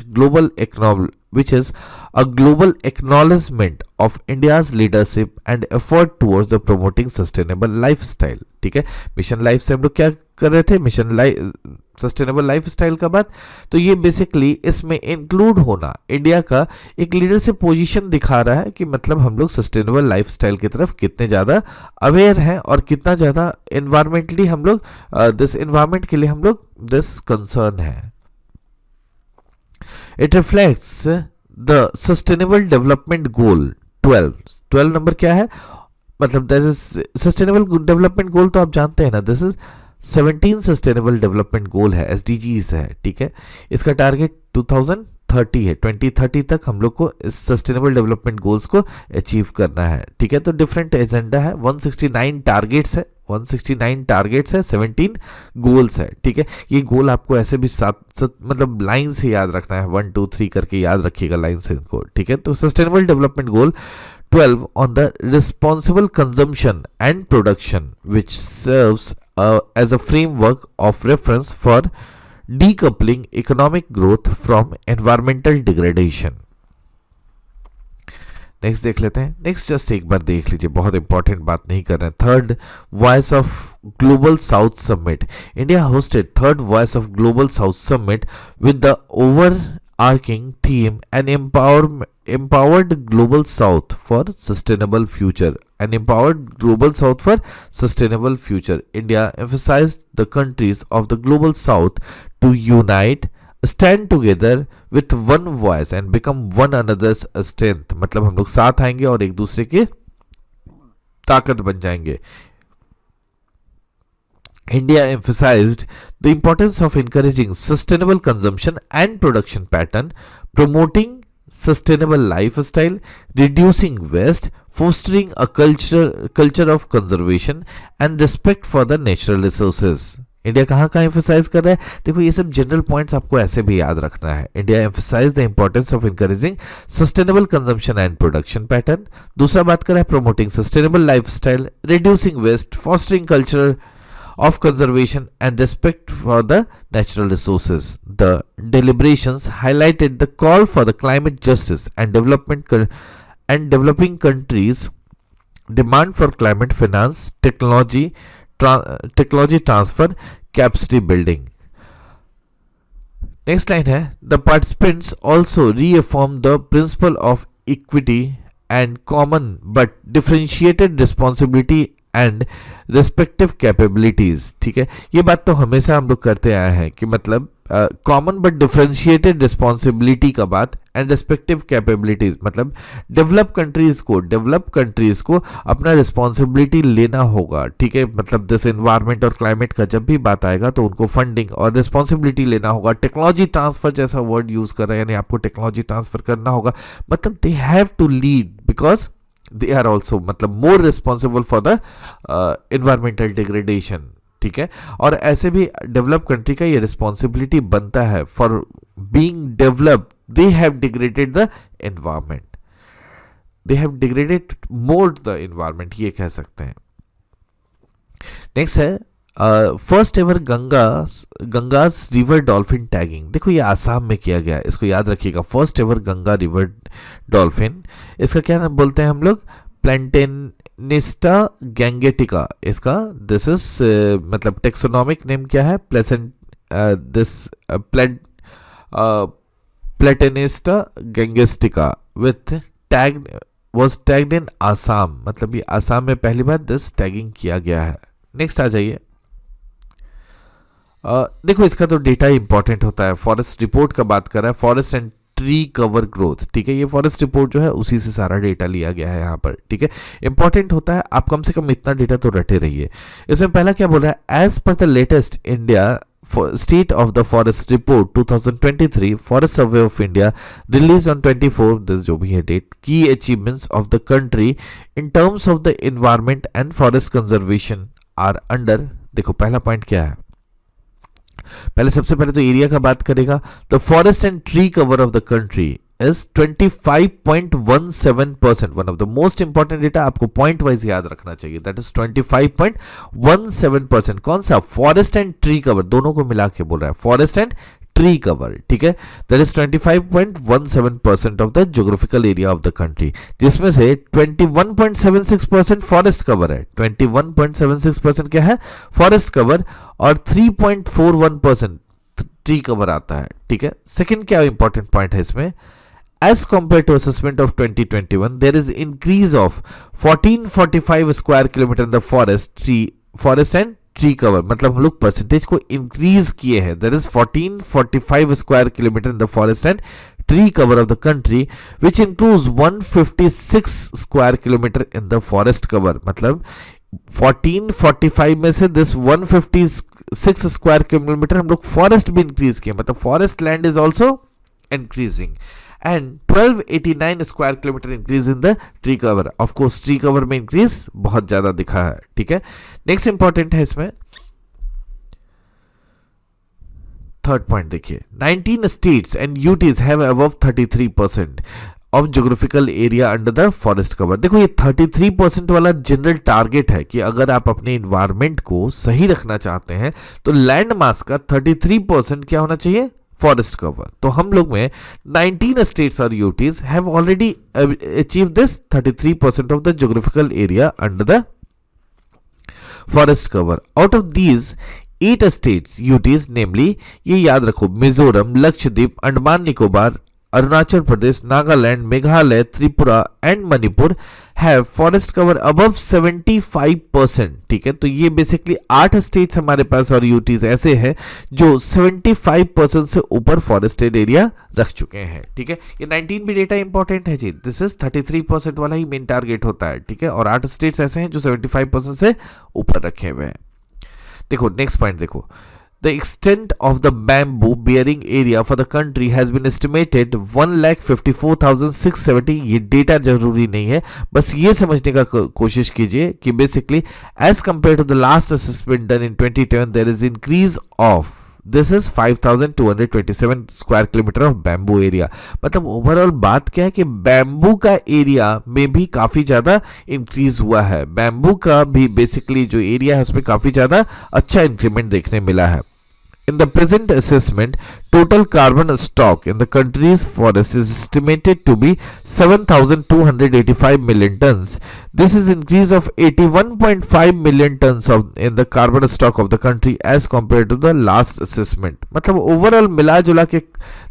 A: is a global acknowledgement of India's leadership and effort towards the promoting sustainable lifestyle, ठीक है। Mission life से हम लोग क्या कर रहे थे, mission life sustainable life style का बात। तो ये बेसिकली इसमें इंक्लूड होना इंडिया का एक लीडरशिप पोजीशन दिखा रहा है कि मतलब हम लोग सस्टेनेबल लाइफ स्टाइल की तरफ कितने ज़्यादा अवेयर हैं और कितना ज़्यादा इन्वायरमेंटली हम लोग दिस इन्वायरमेंट के लिए हम लोग दिस कंसर्न है। It reflects the sustainable development goal 12 number क्या है, मतलब this is sustainable development goal, तो आप जानते हैं ना, this is 17 sustainable development goal है, SDGs है, ठीक है। इसका टारगेट 2030 है, 2030 तक हम लोग को इस सस्टेनेबल डेवलपमेंट गोल्स को अचीव करना है, ठीक है। तो डिफरेंट एजेंडा है, 169 टारगेट्स है, 17 गोल्स है, ठीक है। ये गोल आपको ऐसे भी मतलब लाइन से याद रखना है, 1 2 3 करके याद रखिएगा लाइन से इनको, ठीक है। तो sustainable development goal 12 on the responsible consumption and production, which serves as a framework of reference for decoupling economic growth from environmental degradation। Next देख लेते हैं, नेक्स्ट जस्ट एक बार देख लीजिए, बहुत इंपॉर्टेंट बात नहीं कर रहे हैं। Third voice of global south summit, India hosted third voice of global south summit with the overarching theme an empowered global south for sustainable future, an empowered global south for sustainable future। India emphasized the countries of the global south to unite, stand together with one voice and become one another's strength, मतलब हम लोग साथ आएंगे और एक दूसरे के ताकत बन जाएंगे। India emphasized the importance of encouraging sustainable consumption and production pattern, promoting sustainable lifestyle, reducing waste, fostering a culture of conservation and respect for the natural resources। India कहाँ एम्फोसाइज कर रहा है, देखो ये सब जनरल पॉइंट्स आपको ऐसे भी याद रखना है। India emphasise the importance of encouraging sustainable consumption and production pattern. दूसरा बात कर रहा है promoting sustainable lifestyle, reducing waste, fostering culture of conservation and respect for the natural resources। The deliberations highlighted the call for the climate justice and developing countries demand for climate finance, technology transfer, capacity building। Next line है, the participants also reaffirmed the principle of equity and common but differentiated responsibility and respective capabilities, ठीक है। ये बात तो हमेशा हम लोग करते आए हैं कि मतलब कॉमन बट डिफरेंशिएटेड रिस्पॉन्सिबिलिटी का बात एंड रिस्पेक्टिव कैपेबिलिटीज, मतलब डेवलप कंट्रीज को अपना रिस्पॉन्सिबिलिटी लेना होगा, ठीक है। मतलब जैसे एनवायरनमेंट और क्लाइमेट का जब भी बात आएगा तो उनको फंडिंग और रिस्पॉन्सिबिलिटी लेना होगा। टेक्नोलॉजी ट्रांसफर जैसा वर्ड यूज कर रहे हैं, यानी आपको टेक्नोलॉजी ट्रांसफर करना होगा, मतलब they have to lead because they are also मतलब more responsible for the environmental degradation, ठीक है। और ऐसे भी डेवलप कंट्री का ये रिस्पॉन्सिबिलिटी बनता है, for being develop they have degraded the environment, they have degraded more the environment, ये कह सकते हैं। नेक्स्ट है first ever Ganges river dolphin tagging. देखो ये आसाम में किया गया है, इसको याद रखिएगा। First ever Ganga river dolphin, इसका क्या नाम बोलते हैं हम लोग, प्लेंटेनिस्टा गैंगेटिका इसका, दिस इज मतलब टेक्सोनॉमिक नेम क्या है, प्लेसेंट this Platanista gangetica with tag was tagged in Assam, मतलब ये आसाम में पहली बार दिस टैगिंग किया गया है। नेक्स्ट आ जाइए। देखो इसका तो डेटा इंपॉर्टेंट होता है, फॉरेस्ट रिपोर्ट का बात कर रहा है, forest and tree cover growth, ठीक है। ये फॉरेस्ट रिपोर्ट जो है उसी से सारा डेटा लिया गया है यहाँ पर, ठीक है। इंपॉर्टेंट होता है, आप कम से कम इतना डेटा तो रटे रहिए। इसमें पहला क्या बोल रहा है, as per the latest India State of the Forest Report 2023 Forest Survey of India released on 24 this जो भी है date, key achievements of the country in terms of the environment and forest conservation are under। देखो पहला point क्या है, पहले सबसे पहले तो एरिया का बात करेगा। The forest and tree cover of the country is 25.17%, one of the most important data, आपको पॉइंट वाइज याद रखना चाहिए, दैट इज 25.17%। कौन सा, फॉरेस्ट एंड ट्री कवर, दोनों को मिला के बोल रहा है, फॉरेस्ट एंड ट्री कवर, ठीक है। That is 25.17% of the geographical area of the country, जिसमें से 21.76% फॉरेस्ट कवर है, 21.76% क्या है, फॉरेस्ट कवर, और 3.41% ट्री कवर आता है, ठीक है। सेकंड क्या इंपॉर्टेंट पॉइंट है इसमें, as compared to assessment of 2021 there is increase of 1445 square kilometer in the forest and tree cover, मतलब हम लोग परसेंटेज को इंक्रीज किए हैं, there is 1445 square kilometer in the forest and tree cover of the country which includes 156 square kilometer in the forest cover, मतलब 1445 में से this 156 square kilometre हम लोग फॉरेस्ट भी इंक्रीज किए, मतलब forest land is also increasing, and 1289 square kilometre increase in the tree cover. Of course tree cover में increase बहुत ज्यादा दिखा है, ठीक है। नेक्स्ट इंपॉर्टेंट है इसमें थर्ड पॉइंट, देखिए 19 states and UTs have above 33% of geographical area under the forest cover. देखो ये 33% वाला जनरल टारगेट है कि अगर आप अपने इन्वायरमेंट को सही रखना चाहते हैं तो लैंड मास का 33% क्या होना चाहिए, फॉरेस्ट कवर। तो हम लोग में 19 स्टेट्स और UTs have already achieve this 33% of the geographical area under the forest cover. Out of these 8 states UTs, namely ये याद रखो, Mizoram, Lakshadweep, Andaman Nicobar, Arunachal Pradesh, Nagaland, Meghalaya, Tripura and Manipur have forest cover above 75%, ठीक है। तो ये बेसिकली 8 स्टेट्स हमारे पास और यूटीज ऐसे हैं जो 75% से ऊपर फॉरेस्टेड एरिया रख चुके हैं, ठीक है। ये 19 भी डेटा इंपॉर्टेंट है जी, दिस इज 33% वाला ही मेन टारगेट होता है, ठीक है। और 8 स्टेट्स ऐसे हैं जो 75% से ऊपर रखे हुए हैं। देखो नेक्स्ट पॉइंट देखो, the extent of the bamboo bearing area for the country has been estimated 1,54,670। ये डेटा जरूरी नहीं है, बस ये समझने का कोशिश कीजिए कि basically as compare to the last assessment done in 2010 there is increase of this is 5,227 square kilometre of bamboo area. मतलब ओवरऑल बात क्या है कि बैम्बू का एरिया में भी काफी ज्यादा इंक्रीज हुआ है, बैम्बू का भी बेसिकली जो एरिया है उसमें काफी ज्यादा अच्छा इंक्रीमेंट देखने मिला है। In the present assessment, total carbon stock in the country's forest is estimated to be 7,285 million tons. This is increase of 81.5 million tons in the carbon stock of the country as compared to the last assessment. मतलब overall मिला जुला के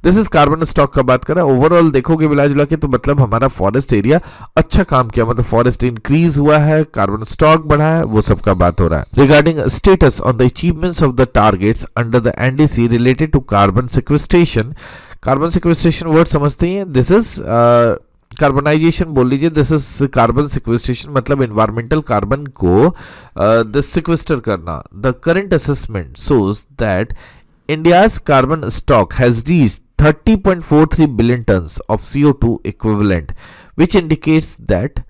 A: this is carbon stock का बात कर रहा है, overall देखोगे मिला जुला के तो मतलब हमारा फॉरेस्ट एरिया अच्छा काम किया, मतलब फॉरेस्ट इंक्रीज हुआ है, कार्बन स्टॉक बढ़ा है, वो सब का बात हो रहा है। Regarding status on the achievements of the targets under the NDC related to carbon sequestration, carbon sequestration word समझते हैं, दिस इज कार्बनाइजेशन बोल लीजिए, दिस इज कार्बन सिक्वेस्ट्रेशन, मतलब एनवायरमेंटल कार्बन को सिक्वेस्टर करना। The current assessment shows that India's carbon stock has reached 30.43 billion tons of CO2 equivalent, which indicates that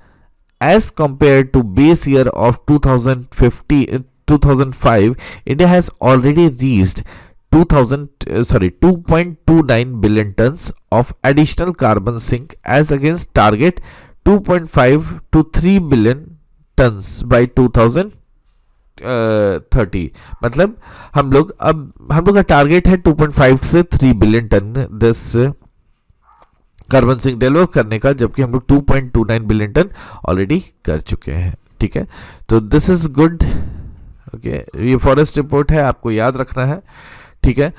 A: as compared to base year of 2005, India has already reached 2.29 billion tons of additional carbon sink as against target 2.5 to 3 billion tons by 2030. मतलब हम लोग का target है 2.5 से 3 billion tonne this carbon sink develop करने का, जबकि हम लोग 2.29 बिलियन टन ऑलरेडी कर चुके हैं. ठीक है, तो दिस इज गुड. ओके, ये फॉरेस्ट रिपोर्ट है, आपको याद रखना है. ठीक है,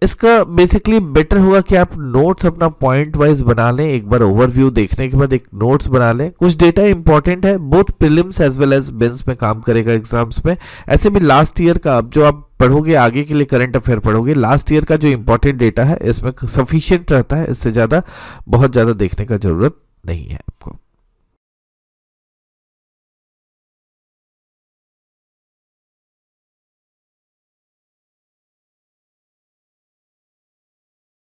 A: इसका बेसिकली बेटर होगा कि आप नोट्स अपना पॉइंट वाइज बना लें. एक बार ओवरव्यू देखने के बाद एक नोट्स बना लें. कुछ डेटा इंपॉर्टेंट है, both prelims as well as mains में काम करेगा एग्जाम्स में. ऐसे भी लास्ट ईयर का अब जो आप पढ़ोगे, आगे के लिए करंट अफेयर पढ़ोगे, लास्ट ईयर का जो इंपॉर्टेंट डेटा है इसमें सफिशिएंट रहता है. इससे ज़्यादा बहुत ज़्यादा देखने का जरूरत नहीं है आपको.